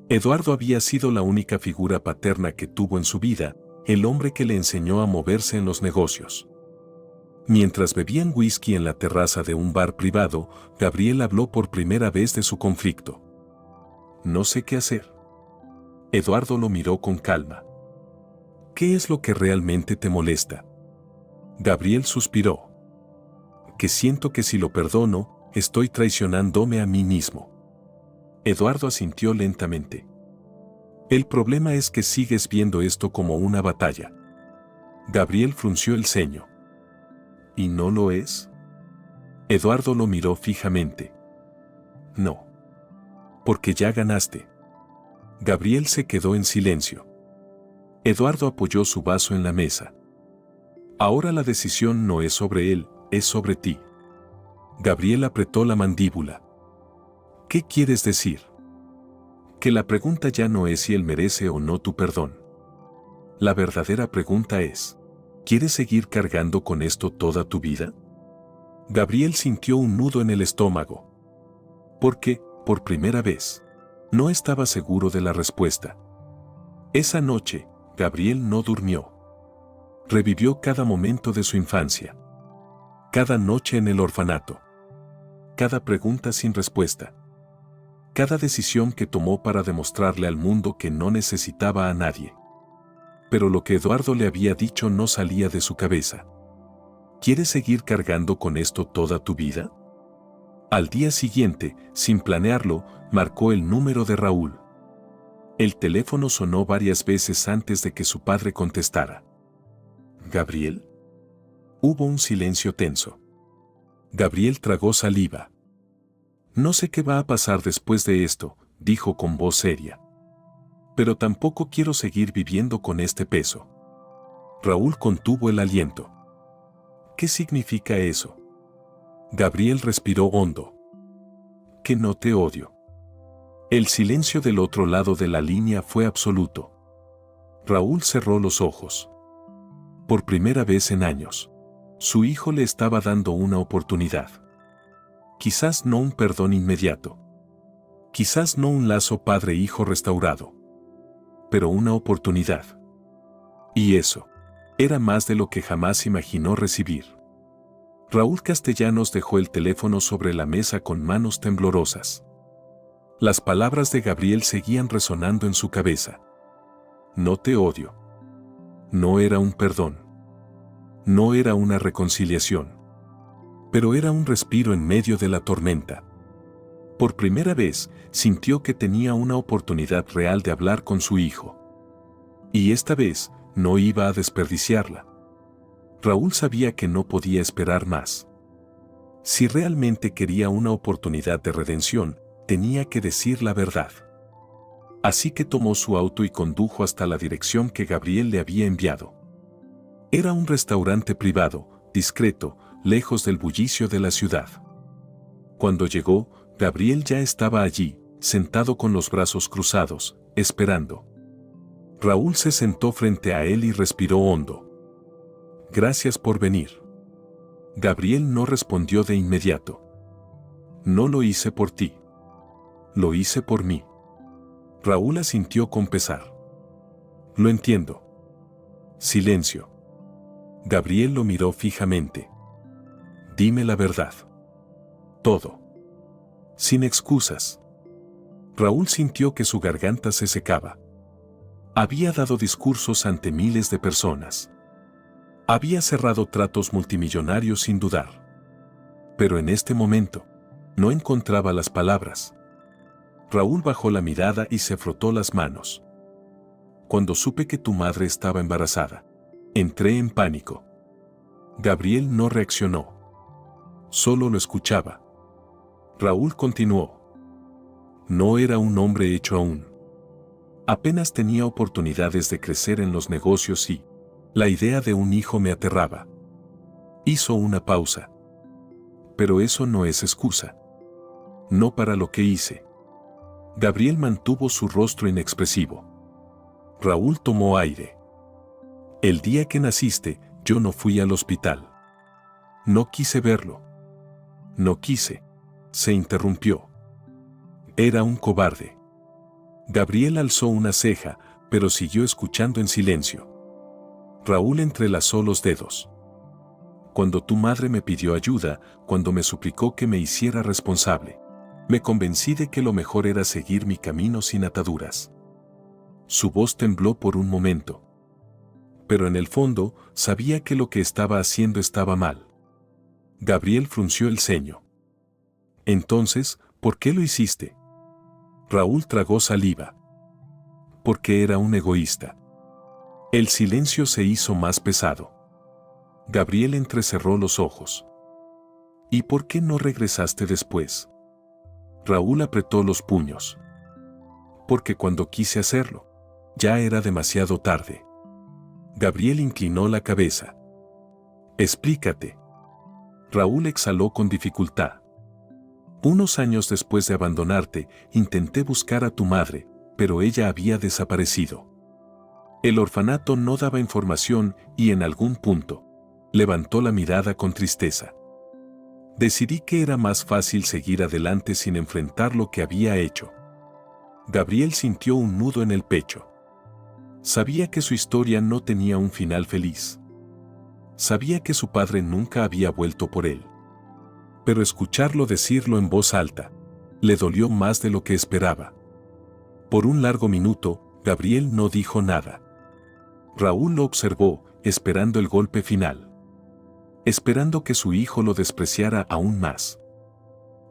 Eduardo había sido la única figura paterna que tuvo en su vida, el hombre que le enseñó a moverse en los negocios. Mientras bebían whisky en la terraza de un bar privado, Gabriel habló por primera vez de su conflicto. No sé qué hacer. Eduardo lo miró con calma. ¿Qué es lo que realmente te molesta? Gabriel suspiró. Que siento que si lo perdono, estoy traicionándome a mí mismo. Eduardo asintió lentamente. El problema es que sigues viendo esto como una batalla. Gabriel frunció el ceño. ¿Y no lo es? Eduardo lo miró fijamente. No. Porque ya ganaste. Gabriel se quedó en silencio. Eduardo apoyó su vaso en la mesa. Ahora la decisión no es sobre él, es sobre ti. Gabriel apretó la mandíbula. ¿Qué quieres decir? Que la pregunta ya no es si él merece o no tu perdón. La verdadera pregunta es, ¿quieres seguir cargando con esto toda tu vida? Gabriel sintió un nudo en el estómago. Porque, por primera vez, no estaba seguro de la respuesta. Esa noche, Gabriel no durmió. Revivió cada momento de su infancia. Cada noche en el orfanato. Cada pregunta sin respuesta. Cada decisión que tomó para demostrarle al mundo que no necesitaba a nadie. Pero lo que Eduardo le había dicho no salía de su cabeza. ¿Quieres seguir cargando con esto toda tu vida? Al día siguiente, sin planearlo, marcó el número de Raúl. El teléfono sonó varias veces antes de que su padre contestara. ¿Gabriel? Hubo un silencio tenso. Gabriel tragó saliva. No sé qué va a pasar después de esto, dijo con voz seria. Pero tampoco quiero seguir viviendo con este peso. Raúl contuvo el aliento. ¿Qué significa eso? Gabriel respiró hondo. Que no te odio. El silencio del otro lado de la línea fue absoluto. Raúl cerró los ojos. Por primera vez en años, su hijo le estaba dando una oportunidad. Quizás no un perdón inmediato. Quizás no un lazo padre-hijo restaurado. Pero una oportunidad. Y eso era más de lo que jamás imaginó recibir. Raúl Castellanos dejó el teléfono sobre la mesa con manos temblorosas. Las palabras de Gabriel seguían resonando en su cabeza. No te odio. No era un perdón. No era una reconciliación. Pero era un respiro en medio de la tormenta. Por primera vez, sintió que tenía una oportunidad real de hablar con su hijo. Y esta vez, no iba a desperdiciarla. Raúl sabía que no podía esperar más. Si realmente quería una oportunidad de redención, tenía que decir la verdad. Así que tomó su auto y condujo hasta la dirección que Gabriel le había enviado. Era un restaurante privado, discreto, lejos del bullicio de la ciudad. Cuando llegó, Gabriel ya estaba allí, sentado con los brazos cruzados, esperando. Raúl se sentó frente a él y respiró hondo. Gracias por venir. Gabriel no respondió de inmediato. No lo hice por ti. Lo hice por mí. Raúl asintió con pesar. Lo entiendo. Silencio. Gabriel lo miró fijamente. Dime la verdad. Todo. Sin excusas. Raúl sintió que su garganta se secaba. Había dado discursos ante miles de personas. Había cerrado tratos multimillonarios sin dudar. Pero en este momento, no encontraba las palabras. Raúl bajó la mirada y se frotó las manos. Cuando supe que tu madre estaba embarazada, entré en pánico. Gabriel no reaccionó. Solo lo escuchaba. Raúl continuó. No era un hombre hecho aún. Apenas tenía oportunidades de crecer en los negocios y la idea de un hijo me aterraba. Hizo una pausa. Pero eso no es excusa. No para lo que hice. Gabriel mantuvo su rostro inexpresivo. Raúl tomó aire. El día que naciste, yo no fui al hospital. No quise verlo. No quise. Se interrumpió. Era un cobarde. Gabriel alzó una ceja, pero siguió escuchando en silencio. Raúl entrelazó los dedos. Cuando tu madre me pidió ayuda, cuando me suplicó que me hiciera responsable, me convencí de que lo mejor era seguir mi camino sin ataduras. Su voz tembló por un momento. Pero en el fondo, sabía que lo que estaba haciendo estaba mal. Gabriel frunció el ceño. Entonces, ¿por qué lo hiciste? Raúl tragó saliva. Porque era un egoísta. El silencio se hizo más pesado. Gabriel entrecerró los ojos. ¿Y por qué no regresaste después? Raúl apretó los puños. Porque cuando quise hacerlo, ya era demasiado tarde. Gabriel inclinó la cabeza. Explícate. Raúl exhaló con dificultad. Unos años después de abandonarte, intenté buscar a tu madre, pero ella había desaparecido. El orfanato no daba información y en algún punto, levantó la mirada con tristeza. Decidí que era más fácil seguir adelante sin enfrentar lo que había hecho. Gabriel sintió un nudo en el pecho. Sabía que su historia no tenía un final feliz. Sabía que su padre nunca había vuelto por él. Pero escucharlo decirlo en voz alta, le dolió más de lo que esperaba. Por un largo minuto, Gabriel no dijo nada. Raúl lo observó, esperando el golpe final. Esperando que su hijo lo despreciara aún más.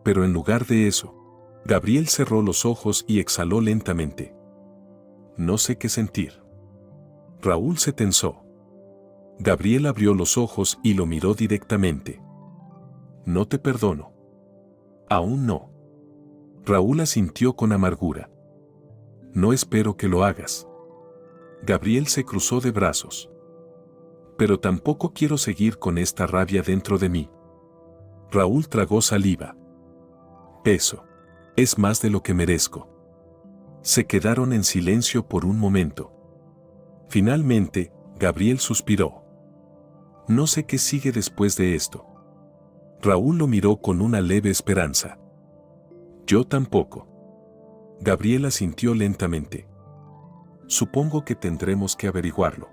Pero en lugar de eso, Gabriel cerró los ojos y exhaló lentamente. No sé qué sentir. Raúl se tensó. Gabriel abrió los ojos y lo miró directamente. No te perdono. Aún no. Raúl asintió con amargura. No espero que lo hagas. Gabriel se cruzó de brazos. Pero tampoco quiero seguir con esta rabia dentro de mí. Raúl tragó saliva. Eso. Es más de lo que merezco. Se quedaron en silencio por un momento. Finalmente, Gabriel suspiró. No sé qué sigue después de esto. Raúl lo miró con una leve esperanza. Yo tampoco. Gabriel asintió lentamente. Supongo que tendremos que averiguarlo.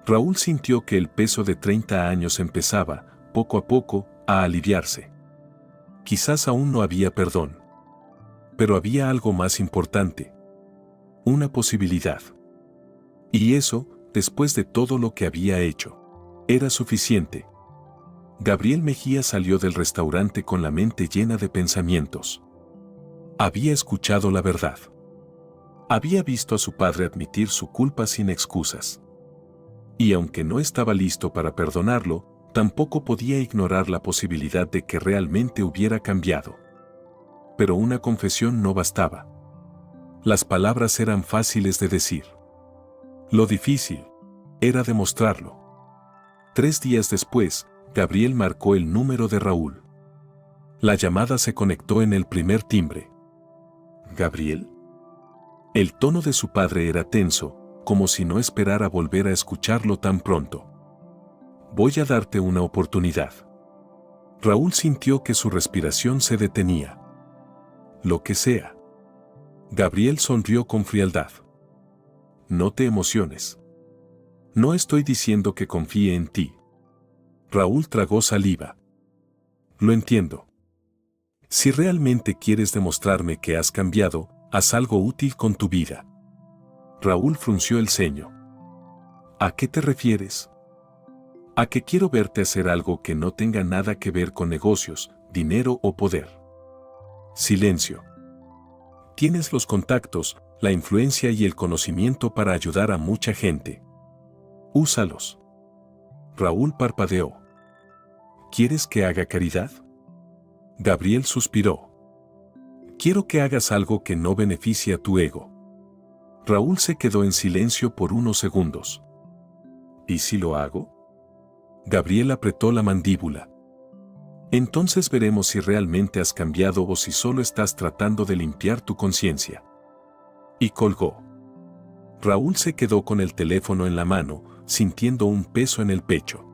Raúl sintió que el peso de 30 años empezaba, poco a poco, a aliviarse. Quizás aún no había perdón. Pero había algo más importante. Una posibilidad. Y eso, después de todo lo que había hecho, era suficiente. Gabriel Mejía salió del restaurante con la mente llena de pensamientos. Había escuchado la verdad. Había visto a su padre admitir su culpa sin excusas. Y aunque no estaba listo para perdonarlo, tampoco podía ignorar la posibilidad de que realmente hubiera cambiado. Pero una confesión no bastaba. Las palabras eran fáciles de decir. Lo difícil era demostrarlo. 3 días después, Gabriel marcó el número de Raúl. La llamada se conectó en el primer timbre. ¿Gabriel? El tono de su padre era tenso, como si no esperara volver a escucharlo tan pronto. Voy a darte una oportunidad. Raúl sintió que su respiración se detenía. Lo que sea. Gabriel sonrió con frialdad. No te emociones. No estoy diciendo que confíe en ti. Raúl tragó saliva. Lo entiendo. Si realmente quieres demostrarme que has cambiado, haz algo útil con tu vida. Raúl frunció el ceño. ¿A qué te refieres? A que quiero verte hacer algo que no tenga nada que ver con negocios, dinero o poder. Silencio. Tienes los contactos, la influencia y el conocimiento para ayudar a mucha gente. Úsalos. Raúl parpadeó. ¿Quieres que haga caridad? Gabriel suspiró. Quiero que hagas algo que no beneficie a tu ego. Raúl se quedó en silencio por unos segundos. ¿Y si lo hago? Gabriel apretó la mandíbula. Entonces veremos si realmente has cambiado o si solo estás tratando de limpiar tu conciencia. Y colgó. Raúl se quedó con el teléfono en la mano, sintiendo un peso en el pecho.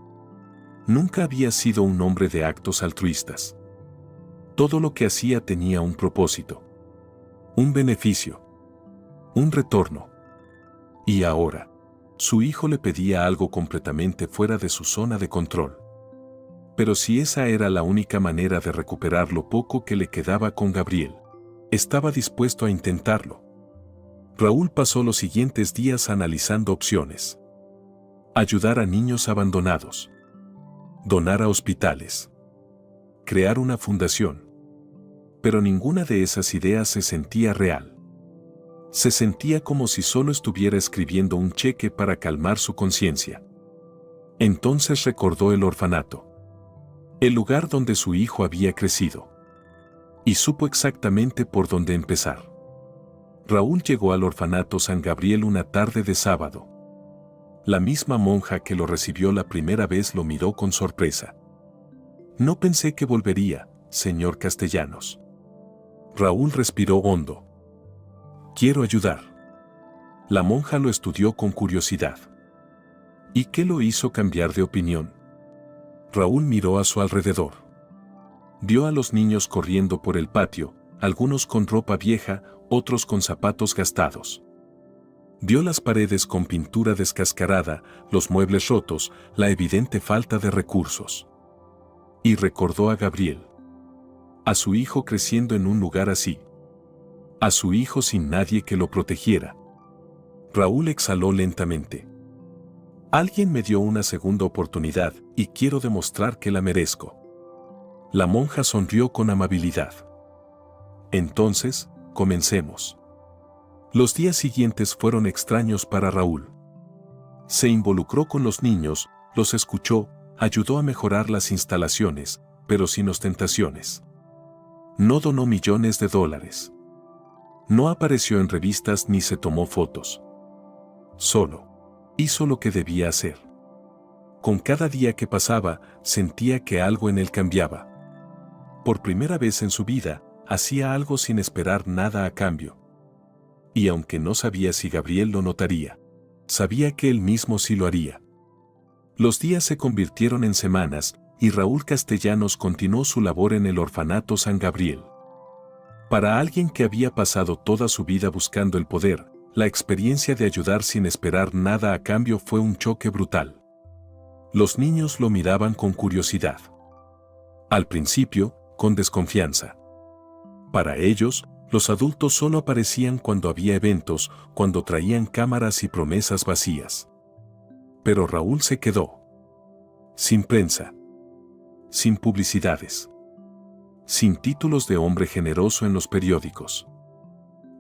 Nunca había sido un hombre de actos altruistas. Todo lo que hacía tenía un propósito. Un beneficio. Un retorno. Y ahora, su hijo le pedía algo completamente fuera de su zona de control. Pero si esa era la única manera de recuperar lo poco que le quedaba con Gabriel, estaba dispuesto a intentarlo. Raúl pasó los siguientes días analizando opciones. Ayudar a niños abandonados. Donar a hospitales. Crear una fundación. Pero ninguna de esas ideas se sentía real. Se sentía como si solo estuviera escribiendo un cheque para calmar su conciencia. Entonces recordó el orfanato. El lugar donde su hijo había crecido. Y supo exactamente por dónde empezar. Raúl llegó al orfanato San Gabriel una tarde de sábado. La misma monja que lo recibió la primera vez lo miró con sorpresa. No pensé que volvería, señor Castellanos. Raúl respiró hondo. Quiero ayudar. La monja lo estudió con curiosidad. ¿Y qué lo hizo cambiar de opinión? Raúl miró a su alrededor. Vio a los niños corriendo por el patio, algunos con ropa vieja, otros con zapatos gastados. Vio las paredes con pintura descascarada, los muebles rotos, la evidente falta de recursos. Y recordó a Gabriel. A su hijo creciendo en un lugar así. A su hijo sin nadie que lo protegiera. Raúl exhaló lentamente. Alguien me dio una segunda oportunidad y quiero demostrar que la merezco. La monja sonrió con amabilidad. Entonces, comencemos. Los días siguientes fueron extraños para Raúl. Se involucró con los niños, los escuchó, ayudó a mejorar las instalaciones, pero sin ostentaciones. No donó millones de dólares. No apareció en revistas ni se tomó fotos. Solo hizo lo que debía hacer. Con cada día que pasaba, sentía que algo en él cambiaba. Por primera vez en su vida, hacía algo sin esperar nada a cambio. Y aunque no sabía si Gabriel lo notaría, sabía que él mismo sí lo haría. Los días se convirtieron en semanas, y Raúl Castellanos continuó su labor en el orfanato San Gabriel. Para alguien que había pasado toda su vida buscando el poder, la experiencia de ayudar sin esperar nada a cambio fue un choque brutal. Los niños lo miraban con curiosidad. Al principio, con desconfianza. Para ellos, los adultos solo aparecían cuando había eventos, cuando traían cámaras y promesas vacías. Pero Raúl se quedó. Sin prensa. Sin publicidades. Sin títulos de hombre generoso en los periódicos.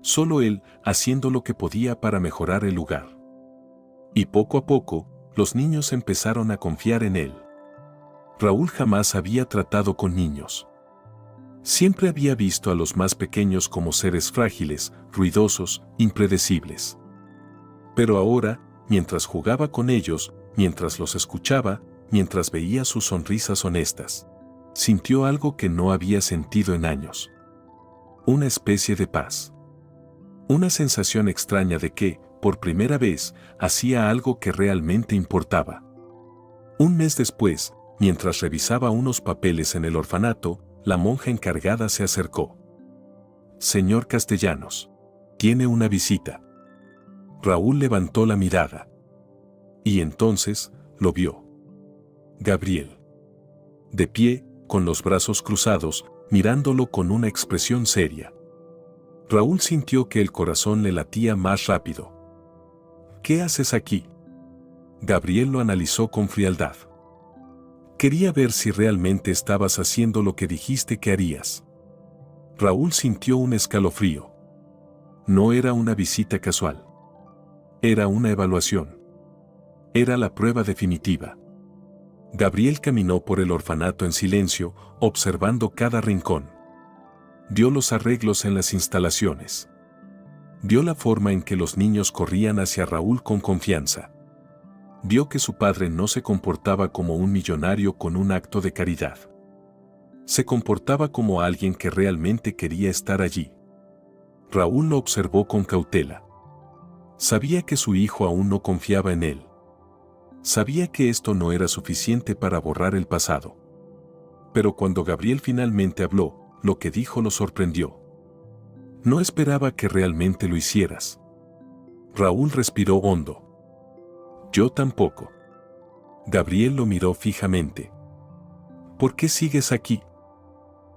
Solo él, haciendo lo que podía para mejorar el lugar. Y poco a poco, los niños empezaron a confiar en él. Raúl jamás había tratado con niños. Siempre había visto a los más pequeños como seres frágiles, ruidosos, impredecibles. Pero ahora, mientras jugaba con ellos, mientras los escuchaba, mientras veía sus sonrisas honestas, sintió algo que no había sentido en años. Una especie de paz. Una sensación extraña de que, por primera vez, hacía algo que realmente importaba. Un mes después, mientras revisaba unos papeles en el orfanato, la monja encargada se acercó. «Señor Castellanos, tiene una visita». Raúl levantó la mirada. Y entonces, lo vio. Gabriel. De pie, con los brazos cruzados, mirándolo con una expresión seria. Raúl sintió que el corazón le latía más rápido. «¿Qué haces aquí?». Gabriel lo analizó con frialdad. «Quería ver si realmente estabas haciendo lo que dijiste que harías». Raúl sintió un escalofrío. No era una visita casual. Era una evaluación. Era la prueba definitiva. Gabriel caminó por el orfanato en silencio, observando cada rincón. Vio los arreglos en las instalaciones. Vio la forma en que los niños corrían hacia Raúl con confianza. Vio que su padre no se comportaba como un millonario con un acto de caridad. Se comportaba como alguien que realmente quería estar allí. Raúl lo observó con cautela. Sabía que su hijo aún no confiaba en él. Sabía que esto no era suficiente para borrar el pasado. Pero cuando Gabriel finalmente habló, lo que dijo lo sorprendió. «No esperaba que realmente lo hicieras». Raúl respiró hondo. «Yo tampoco». Gabriel lo miró fijamente. «¿Por qué sigues aquí?».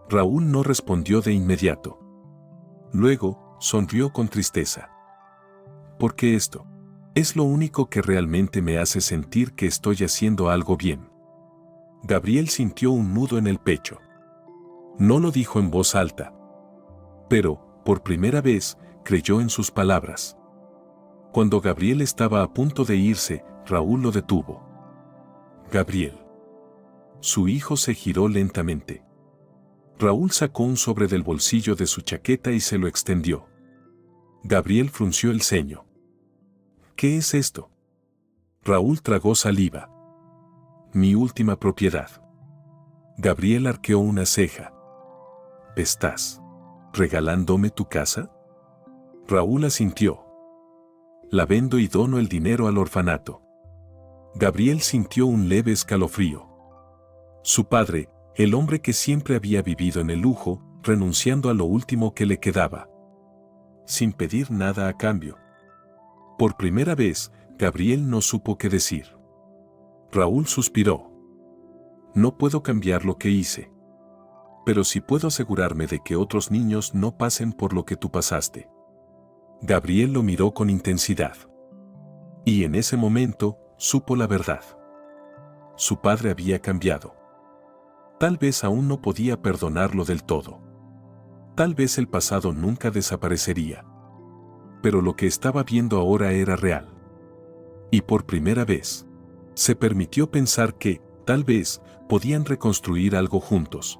Raúl no respondió de inmediato. Luego, sonrió con tristeza. «Porque esto es lo único que realmente me hace sentir que estoy haciendo algo bien». Gabriel sintió un nudo en el pecho. No lo dijo en voz alta. Pero, por primera vez, creyó en sus palabras. Cuando Gabriel estaba a punto de irse, Raúl lo detuvo. «Gabriel». Su hijo se giró lentamente. Raúl sacó un sobre del bolsillo de su chaqueta y se lo extendió. Gabriel frunció el ceño. «¿Qué es esto?». Raúl tragó saliva. «Mi última propiedad». Gabriel arqueó una ceja. «¿Estás regalándome tu casa?». Raúl asintió. «La vendo y dono el dinero al orfanato». Gabriel sintió un leve escalofrío. Su padre, el hombre que siempre había vivido en el lujo, renunciando a lo último que le quedaba. Sin pedir nada a cambio. Por primera vez, Gabriel no supo qué decir. Raúl suspiró. «No puedo cambiar lo que hice. Pero sí puedo asegurarme de que otros niños no pasen por lo que tú pasaste». Gabriel lo miró con intensidad. Y en ese momento, supo la verdad. Su padre había cambiado. Tal vez aún no podía perdonarlo del todo. Tal vez el pasado nunca desaparecería. Pero lo que estaba viendo ahora era real. Y por primera vez, se permitió pensar que, tal vez, podían reconstruir algo juntos.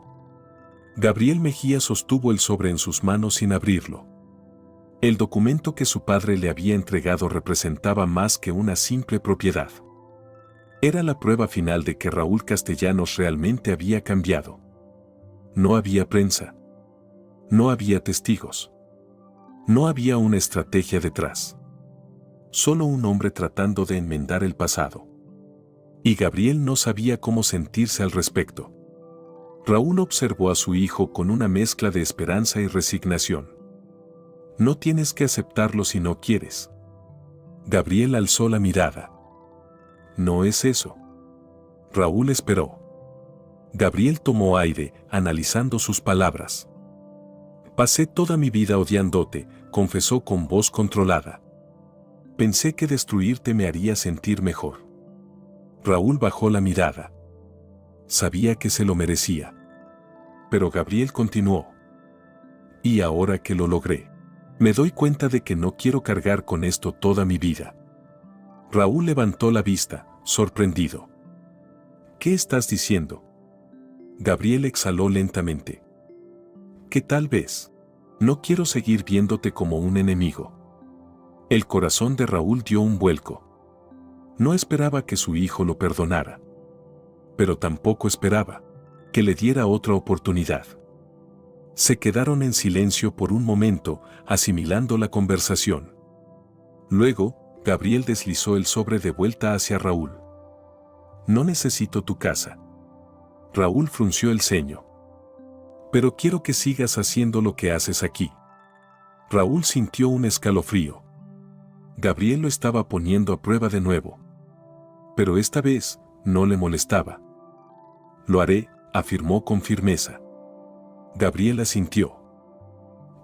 Gabriel Mejía sostuvo el sobre en sus manos sin abrirlo. El documento que su padre le había entregado representaba más que una simple propiedad. Era la prueba final de que Raúl Castellanos realmente había cambiado. No había prensa. No había testigos. No había una estrategia detrás. Solo un hombre tratando de enmendar el pasado. Y Gabriel no sabía cómo sentirse al respecto. Raúl observó a su hijo con una mezcla de esperanza y resignación. No tienes que aceptarlo si no quieres. Gabriel alzó la mirada. No es eso. Raúl esperó. Gabriel tomó aire, analizando sus palabras. Pasé toda mi vida odiándote, confesó con voz controlada. Pensé que destruirte me haría sentir mejor. Raúl bajó la mirada. Sabía que se lo merecía. Pero Gabriel continuó. Y ahora que lo logré, me doy cuenta de que no quiero cargar con esto toda mi vida. Raúl levantó la vista, sorprendido. ¿Qué estás diciendo? Gabriel exhaló lentamente. Que tal vez no quiero seguir viéndote como un enemigo. El corazón de Raúl dio un vuelco. No esperaba que su hijo lo perdonara. Pero tampoco esperaba que le diera otra oportunidad. Se quedaron en silencio por un momento, asimilando la conversación. Luego, Gabriel deslizó el sobre de vuelta hacia Raúl. No necesito tu casa. Raúl frunció el ceño. Pero quiero que sigas haciendo lo que haces aquí. Raúl sintió un escalofrío. Gabriel lo estaba poniendo a prueba de nuevo. Pero esta vez, no le molestaba. Lo haré, afirmó con firmeza. Gabriel asintió.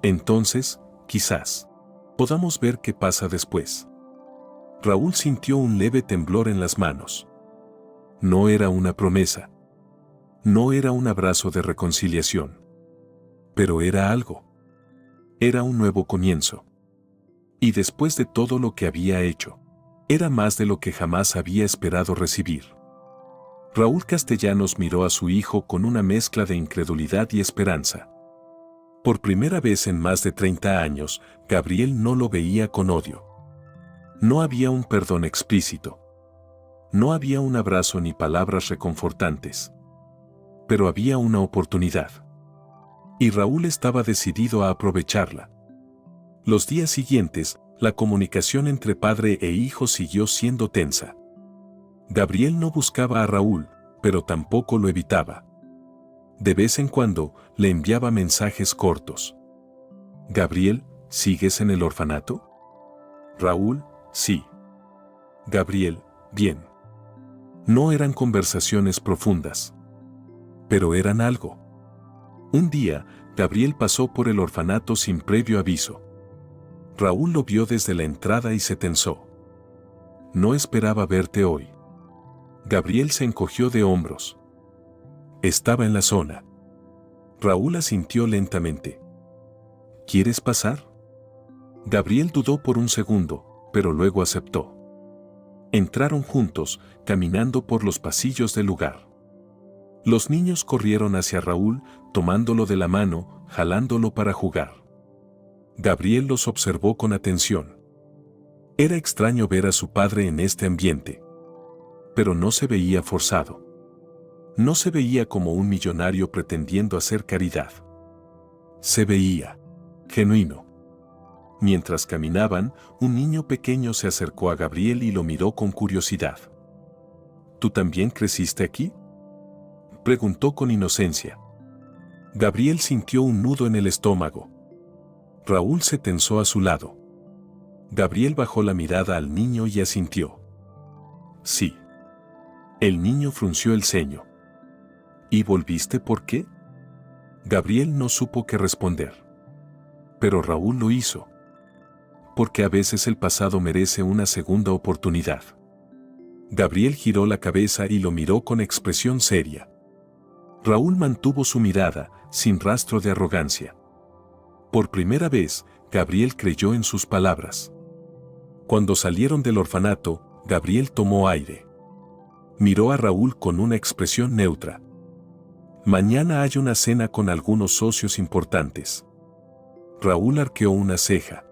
Entonces, quizás, podamos ver qué pasa después. Raúl sintió un leve temblor en las manos. No era una promesa. No era un abrazo de reconciliación. Pero era algo. Era un nuevo comienzo. Y después de todo lo que había hecho, era más de lo que jamás había esperado recibir. Raúl Castellanos miró a su hijo con una mezcla de incredulidad y esperanza. Por primera vez en más de 30 años, Gabriel no lo veía con odio. No había un perdón explícito. No había un abrazo ni palabras reconfortantes. Pero había una oportunidad. Y Raúl estaba decidido a aprovecharla. Los días siguientes, la comunicación entre padre e hijo siguió siendo tensa. Gabriel no buscaba a Raúl, pero tampoco lo evitaba. De vez en cuando, le enviaba mensajes cortos. Gabriel, ¿sigues en el orfanato? Raúl, sí. Gabriel, bien. No eran conversaciones profundas. Pero eran algo. Un día, Gabriel pasó por el orfanato sin previo aviso. Raúl lo vio desde la entrada y se tensó. No esperaba verte hoy. Gabriel se encogió de hombros. Estaba en la zona. Raúl asintió lentamente. ¿Quieres pasar? Gabriel dudó por un segundo, pero luego aceptó. Entraron juntos, caminando por los pasillos del lugar. Los niños corrieron hacia Raúl, tomándolo de la mano, jalándolo para jugar. Gabriel los observó con atención. Era extraño ver a su padre en este ambiente. Pero no se veía forzado. No se veía como un millonario pretendiendo hacer caridad. Se veía genuino. Mientras caminaban, un niño pequeño se acercó a Gabriel y lo miró con curiosidad. ¿Tú también creciste aquí?, preguntó con inocencia. Gabriel sintió un nudo en el estómago. Raúl se tensó a su lado. Gabriel bajó la mirada al niño y asintió. Sí. El niño frunció el ceño. ¿Y volviste por qué? Gabriel no supo qué responder. Pero Raúl lo hizo. Porque a veces el pasado merece una segunda oportunidad. Gabriel giró la cabeza y lo miró con expresión seria. Raúl mantuvo su mirada, sin rastro de arrogancia. Por primera vez, Gabriel creyó en sus palabras. Cuando salieron del orfanato, Gabriel tomó aire. Miró a Raúl con una expresión neutra. Mañana hay una cena con algunos socios importantes. Raúl arqueó una ceja.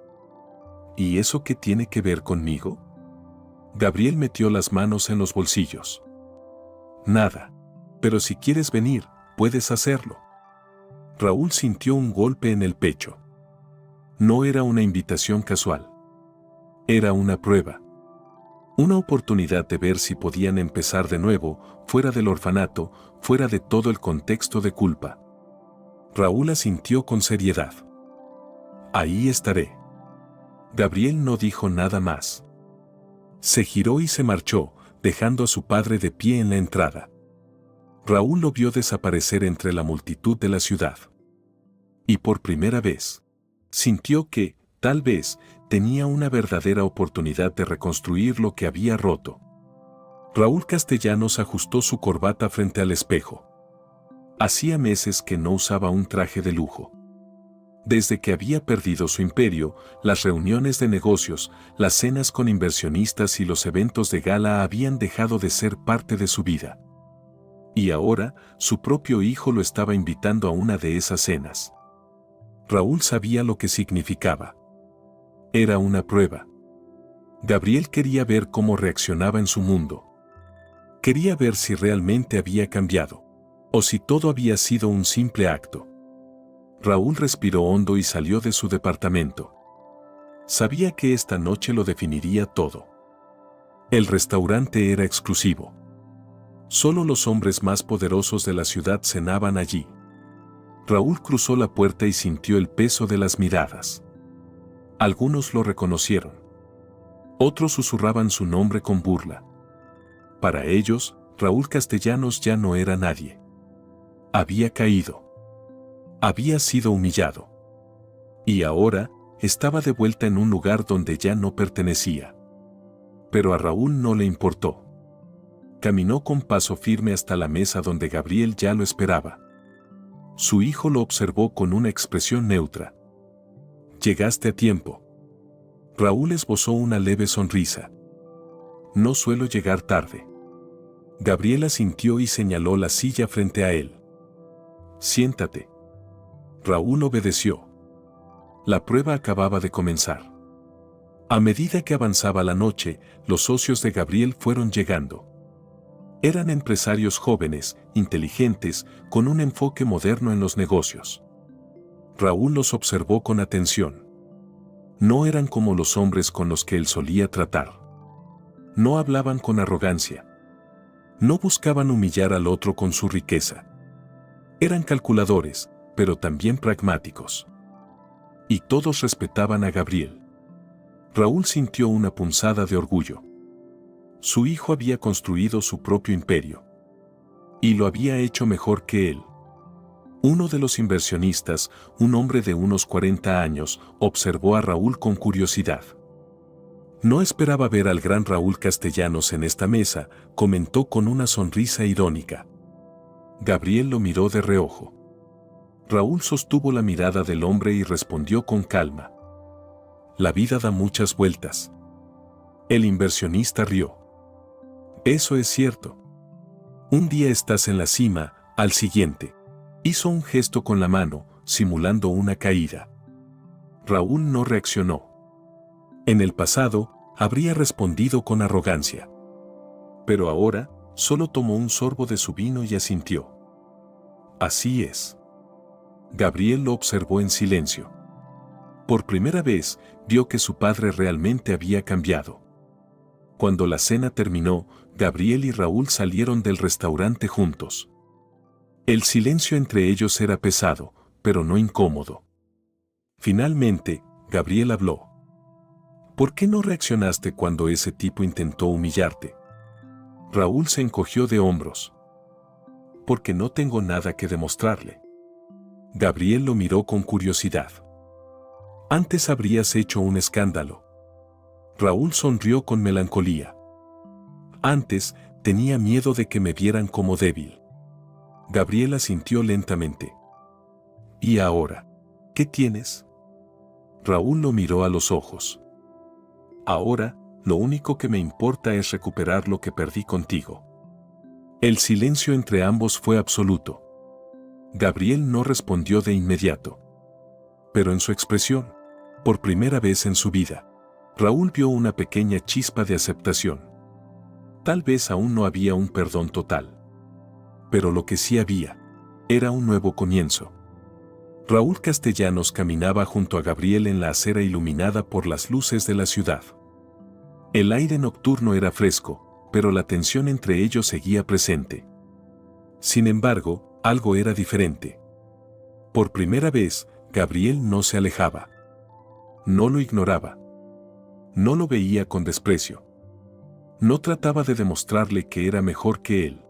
¿Y eso qué tiene que ver conmigo? Gabriel metió las manos en los bolsillos. Nada. Pero si quieres venir, puedes hacerlo. Raúl sintió un golpe en el pecho. No era una invitación casual. Era una prueba. Una oportunidad de ver si podían empezar de nuevo, fuera del orfanato, fuera de todo el contexto de culpa. Raúl asintió con seriedad. Ahí estaré. Gabriel no dijo nada más. Se giró y se marchó, dejando a su padre de pie en la entrada. Raúl lo vio desaparecer entre la multitud de la ciudad. Y por primera vez, sintió que, tal vez, tenía una verdadera oportunidad de reconstruir lo que había roto. Raúl Castellanos ajustó su corbata frente al espejo. Hacía meses que no usaba un traje de lujo. Desde que había perdido su imperio, las reuniones de negocios, las cenas con inversionistas y los eventos de gala habían dejado de ser parte de su vida. Y ahora, su propio hijo lo estaba invitando a una de esas cenas. Raúl sabía lo que significaba. Era una prueba. Gabriel quería ver cómo reaccionaba en su mundo. Quería ver si realmente había cambiado, o si todo había sido un simple acto. Raúl respiró hondo y salió de su departamento. Sabía que esta noche lo definiría todo. El restaurante era exclusivo. Solo los hombres más poderosos de la ciudad cenaban allí. Raúl cruzó la puerta y sintió el peso de las miradas. Algunos lo reconocieron. Otros susurraban su nombre con burla. Para ellos, Raúl Castellanos ya no era nadie. Había caído. Había sido humillado. Y ahora, estaba de vuelta en un lugar donde ya no pertenecía. Pero a Raúl no le importó. Caminó con paso firme hasta la mesa donde Gabriel ya lo esperaba. Su hijo lo observó con una expresión neutra. «Llegaste a tiempo». Raúl esbozó una leve sonrisa. «No suelo llegar tarde». Gabriel asintió y señaló la silla frente a él. «Siéntate». Raúl obedeció. La prueba acababa de comenzar. A medida que avanzaba la noche, los socios de Gabriel fueron llegando. Eran empresarios jóvenes, inteligentes, con un enfoque moderno en los negocios. Raúl los observó con atención. No eran como los hombres con los que él solía tratar. No hablaban con arrogancia. No buscaban humillar al otro con su riqueza. Eran calculadores, pero también pragmáticos. Y todos respetaban a Gabriel. Raúl sintió una punzada de orgullo. Su hijo había construido su propio imperio. Y lo había hecho mejor que él. Uno de los inversionistas, un hombre de unos 40 años, observó a Raúl con curiosidad. No esperaba ver al gran Raúl Castellanos en esta mesa, comentó con una sonrisa irónica. Gabriel lo miró de reojo. Raúl sostuvo la mirada del hombre y respondió con calma. La vida da muchas vueltas. El inversionista rió. Eso es cierto. Un día estás en la cima, al siguiente. Hizo un gesto con la mano, simulando una caída. Raúl no reaccionó. En el pasado, habría respondido con arrogancia. Pero ahora, solo tomó un sorbo de su vino y asintió. Así es. Gabriel lo observó en silencio. Por primera vez, vio que su padre realmente había cambiado. Cuando la cena terminó, Gabriel y Raúl salieron del restaurante juntos. El silencio entre ellos era pesado, pero no incómodo. Finalmente, Gabriel habló. ¿Por qué no reaccionaste cuando ese tipo intentó humillarte? Raúl se encogió de hombros. Porque no tengo nada que demostrarle. Gabriel lo miró con curiosidad. Antes habrías hecho un escándalo. Raúl sonrió con melancolía. Antes, tenía miedo de que me vieran como débil. Gabriel asintió lentamente. ¿Y ahora? ¿Qué tienes? Raúl lo miró a los ojos. Ahora, lo único que me importa es recuperar lo que perdí contigo. El silencio entre ambos fue absoluto. Gabriel no respondió de inmediato. Pero en su expresión, por primera vez en su vida, Raúl vio una pequeña chispa de aceptación. Tal vez aún no había un perdón total. Pero lo que sí había era un nuevo comienzo. Raúl Castellanos caminaba junto a Gabriel en la acera iluminada por las luces de la ciudad. El aire nocturno era fresco, pero la tensión entre ellos seguía presente. Sin embargo, algo era diferente. Por primera vez, Gabriel no se alejaba. No lo ignoraba. No lo veía con desprecio. No trataba de demostrarle que era mejor que él.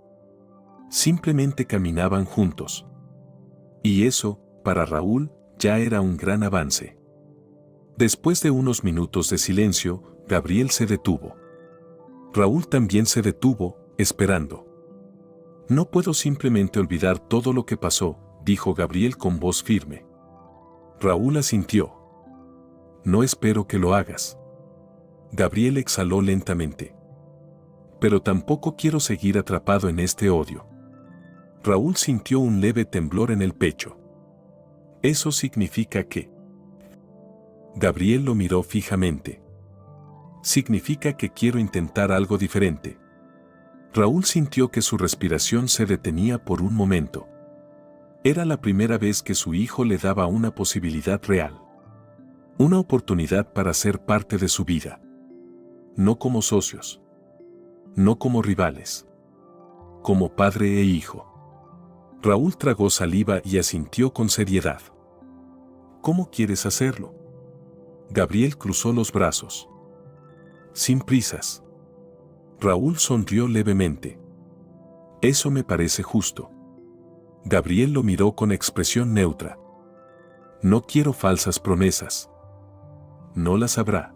Simplemente caminaban juntos. Y eso, para Raúl, ya era un gran avance. Después de unos minutos de silencio, Gabriel se detuvo. Raúl también se detuvo, esperando. No puedo simplemente olvidar todo lo que pasó, dijo Gabriel con voz firme. Raúl asintió. No espero que lo hagas. Gabriel exhaló lentamente. Pero tampoco quiero seguir atrapado en este odio. Raúl sintió un leve temblor en el pecho. ¿Eso significa qué? Gabriel lo miró fijamente. Significa que quiero intentar algo diferente. Raúl sintió que su respiración se detenía por un momento. Era la primera vez que su hijo le daba una posibilidad real. Una oportunidad para ser parte de su vida. No como socios. No como rivales. Como padre e hijo. Raúl tragó saliva y asintió con seriedad. ¿Cómo quieres hacerlo? Gabriel cruzó los brazos. Sin prisas. Raúl sonrió levemente. Eso me parece justo. Gabriel lo miró con expresión neutra. No quiero falsas promesas. No las habrá.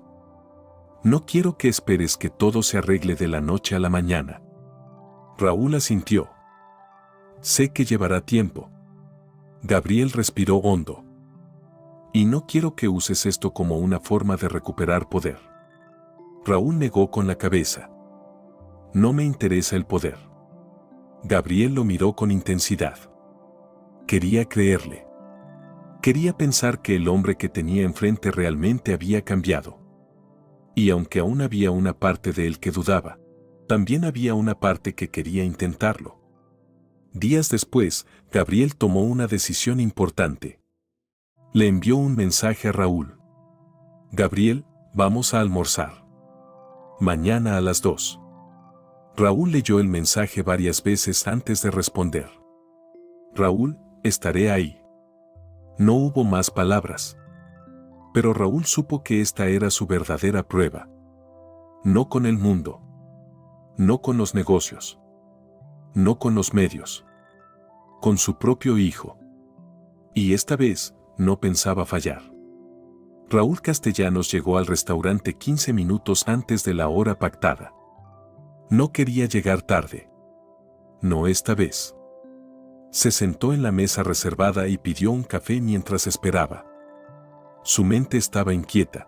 No quiero que esperes que todo se arregle de la noche a la mañana. Raúl asintió. Sé que llevará tiempo. Gabriel respiró hondo. Y no quiero que uses esto como una forma de recuperar poder. Raúl negó con la cabeza. No me interesa el poder. Gabriel lo miró con intensidad. Quería creerle. Quería pensar que el hombre que tenía enfrente realmente había cambiado. Y aunque aún había una parte de él que dudaba, también había una parte que quería intentarlo. Días después, Gabriel tomó una decisión importante. Le envió un mensaje a Raúl. Gabriel, vamos a almorzar. Mañana a las 2. Raúl leyó el mensaje varias veces antes de responder. Raúl, estaré ahí. No hubo más palabras. Pero Raúl supo que esta era su verdadera prueba. No con el mundo. No con los negocios. No con los medios. Con su propio hijo. Y esta vez, no pensaba fallar. Raúl Castellanos llegó al restaurante 15 minutos antes de la hora pactada. No quería llegar tarde. No esta vez. Se sentó en la mesa reservada y pidió un café mientras esperaba. Su mente estaba inquieta.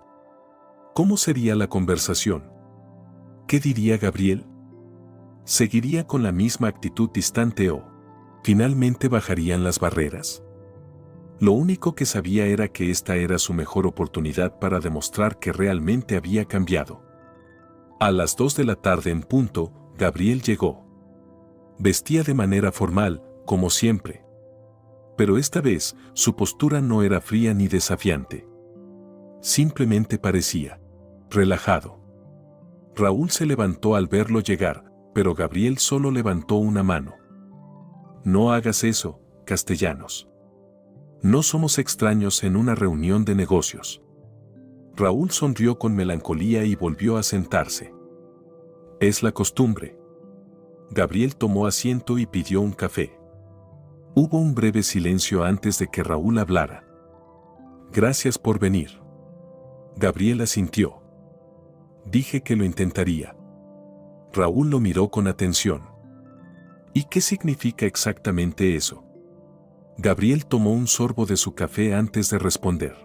¿Cómo sería la conversación? ¿Qué diría Gabriel? ¿Seguiría con la misma actitud distante o finalmente bajarían las barreras? Lo único que sabía era que esta era su mejor oportunidad para demostrar que realmente había cambiado. A las 2 de la tarde en punto, Gabriel llegó. Vestía de manera formal, como siempre. Pero esta vez, su postura no era fría ni desafiante. Simplemente parecía relajado. Raúl se levantó al verlo llegar, pero Gabriel solo levantó una mano. No hagas eso, Castellanos. No somos extraños en una reunión de negocios. Raúl sonrió con melancolía y volvió a sentarse. Es la costumbre. Gabriel tomó asiento y pidió un café. Hubo un breve silencio antes de que Raúl hablara. Gracias por venir. Gabriel asintió. Dije que lo intentaría. Raúl lo miró con atención. ¿Y qué significa exactamente eso? Gabriel tomó un sorbo de su café antes de responder.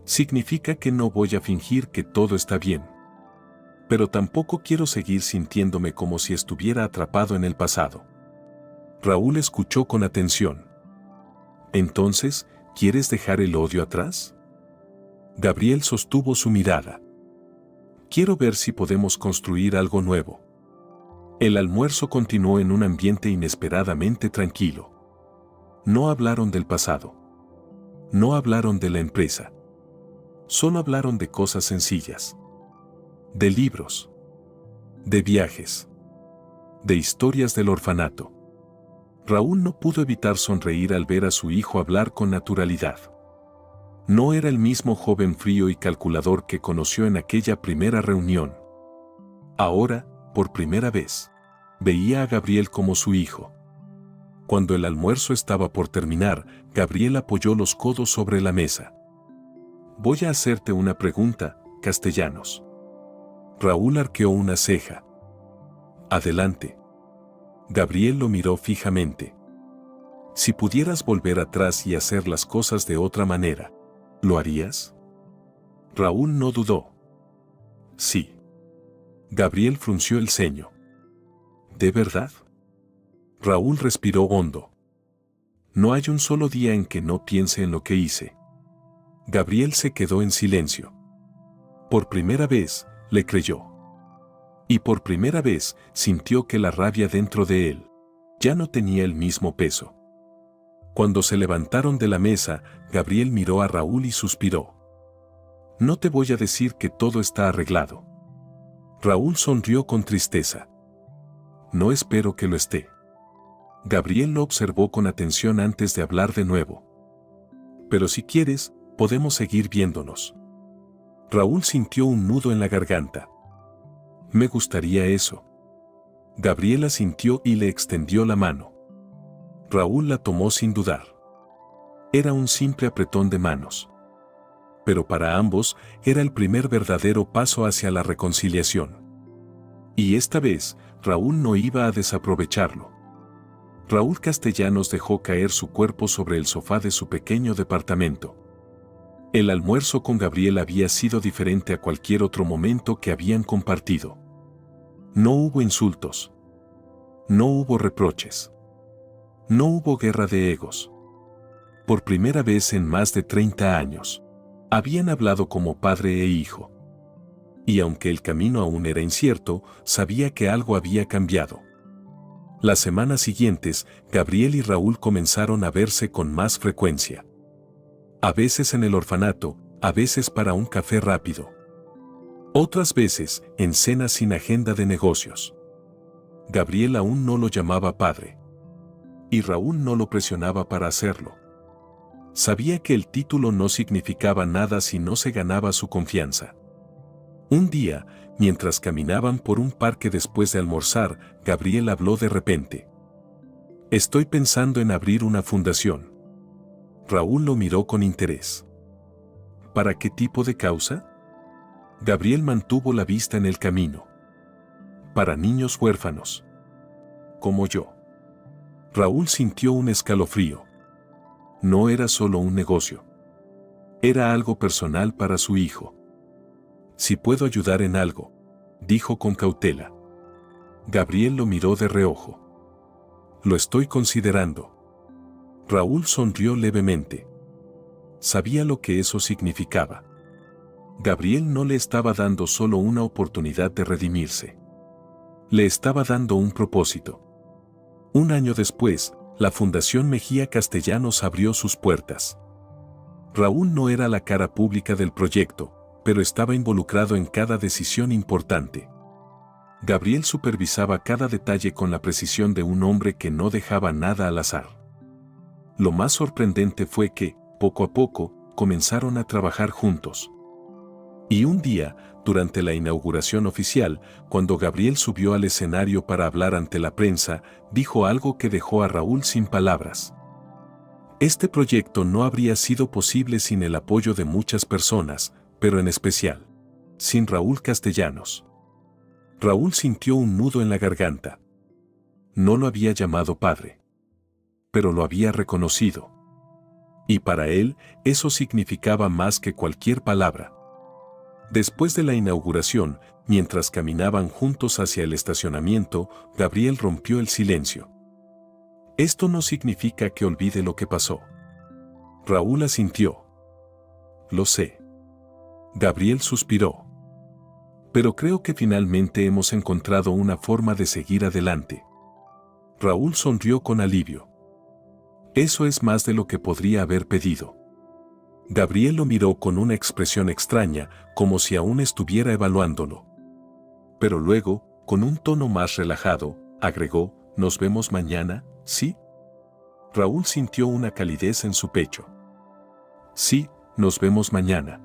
Significa que no voy a fingir que todo está bien. Pero tampoco quiero seguir sintiéndome como si estuviera atrapado en el pasado. Raúl escuchó con atención. Entonces, ¿quieres dejar el odio atrás? Gabriel sostuvo su mirada. Quiero ver si podemos construir algo nuevo. El almuerzo continuó en un ambiente inesperadamente tranquilo. No hablaron del pasado. No hablaron de la empresa. Solo hablaron de cosas sencillas. De libros. De viajes. De historias del orfanato. Raúl no pudo evitar sonreír al ver a su hijo hablar con naturalidad. No era el mismo joven frío y calculador que conoció en aquella primera reunión. Ahora, por primera vez, veía a Gabriel como su hijo. Cuando el almuerzo estaba por terminar, Gabriel apoyó los codos sobre la mesa. Voy a hacerte una pregunta, Castellanos. Raúl arqueó una ceja. Adelante. Gabriel lo miró fijamente. Si pudieras volver atrás y hacer las cosas de otra manera, ¿lo harías? Raúl no dudó. Sí. Gabriel frunció el ceño. ¿De verdad? Raúl respiró hondo. No hay un solo día en que no piense en lo que hice. Gabriel se quedó en silencio. Por primera vez, le creyó. Y por primera vez, sintió que la rabia dentro de él ya no tenía el mismo peso. Cuando se levantaron de la mesa, Gabriel miró a Raúl y suspiró. No te voy a decir que todo está arreglado. Raúl sonrió con tristeza. No espero que lo esté. Gabriel lo observó con atención antes de hablar de nuevo. Pero si quieres, podemos seguir viéndonos. Raúl sintió un nudo en la garganta. Me gustaría eso. Gabriela sintió y le extendió la mano. Raúl la tomó sin dudar. Era un simple apretón de manos. Pero para ambos era el primer verdadero paso hacia la reconciliación. Y esta vez, Raúl no iba a desaprovecharlo. Raúl Castellanos dejó caer su cuerpo sobre el sofá de su pequeño departamento. El almuerzo con Gabriel había sido diferente a cualquier otro momento que habían compartido. No hubo insultos. No hubo reproches. No hubo guerra de egos. Por primera vez en más de 30 años, habían hablado como padre e hijo. Y aunque el camino aún era incierto, sabía que algo había cambiado. Las semanas siguientes, Gabriel y Raúl comenzaron a verse con más frecuencia. A veces en el orfanato, a veces para un café rápido. Otras veces, en cenas sin agenda de negocios. Gabriel aún no lo llamaba padre. Y Raúl no lo presionaba para hacerlo. Sabía que el título no significaba nada si no se ganaba su confianza. Un día, mientras caminaban por un parque después de almorzar, Gabriel habló de repente. Estoy pensando en abrir una fundación. Raúl lo miró con interés. ¿Para qué tipo de causa? Gabriel mantuvo la vista en el camino. Para niños huérfanos. Como yo. Raúl sintió un escalofrío. No era solo un negocio. Era algo personal para su hijo. Si puedo ayudar en algo, dijo con cautela. Gabriel lo miró de reojo. Lo estoy considerando. Raúl sonrió levemente. Sabía lo que eso significaba. Gabriel no le estaba dando solo una oportunidad de redimirse. Le estaba dando un propósito. Un año después, la Fundación Mejía Castellanos abrió sus puertas. Raúl no era la cara pública del proyecto, pero estaba involucrado en cada decisión importante. Gabriel supervisaba cada detalle con la precisión de un hombre que no dejaba nada al azar. Lo más sorprendente fue que, poco a poco, comenzaron a trabajar juntos. Y un día, durante la inauguración oficial, cuando Gabriel subió al escenario para hablar ante la prensa, dijo algo que dejó a Raúl sin palabras. Este proyecto no habría sido posible sin el apoyo de muchas personas, pero en especial, sin Raúl Castellanos. Raúl sintió un nudo en la garganta. No lo había llamado padre, pero lo había reconocido. Y para él, eso significaba más que cualquier palabra. Después de la inauguración, mientras caminaban juntos hacia el estacionamiento, Gabriel rompió el silencio. Esto no significa que olvide lo que pasó. Raúl asintió. Lo sé. Gabriel suspiró. Pero creo que finalmente hemos encontrado una forma de seguir adelante. Raúl sonrió con alivio. Eso es más de lo que podría haber pedido. Gabriel lo miró con una expresión extraña, como si aún estuviera evaluándolo. Pero luego, con un tono más relajado, agregó, ¿nos vemos mañana, sí? Raúl sintió una calidez en su pecho. Sí, nos vemos mañana.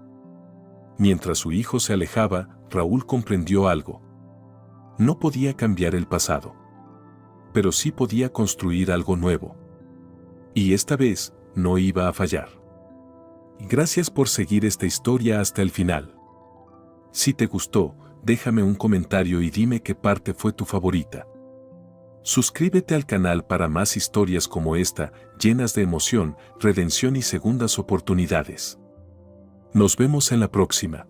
Mientras su hijo se alejaba, Raúl comprendió algo. No podía cambiar el pasado. Pero sí podía construir algo nuevo. Y esta vez, no iba a fallar. Gracias por seguir esta historia hasta el final. Si te gustó, déjame un comentario y dime qué parte fue tu favorita. Suscríbete al canal para más historias como esta, llenas de emoción, redención y segundas oportunidades. Nos vemos en la próxima.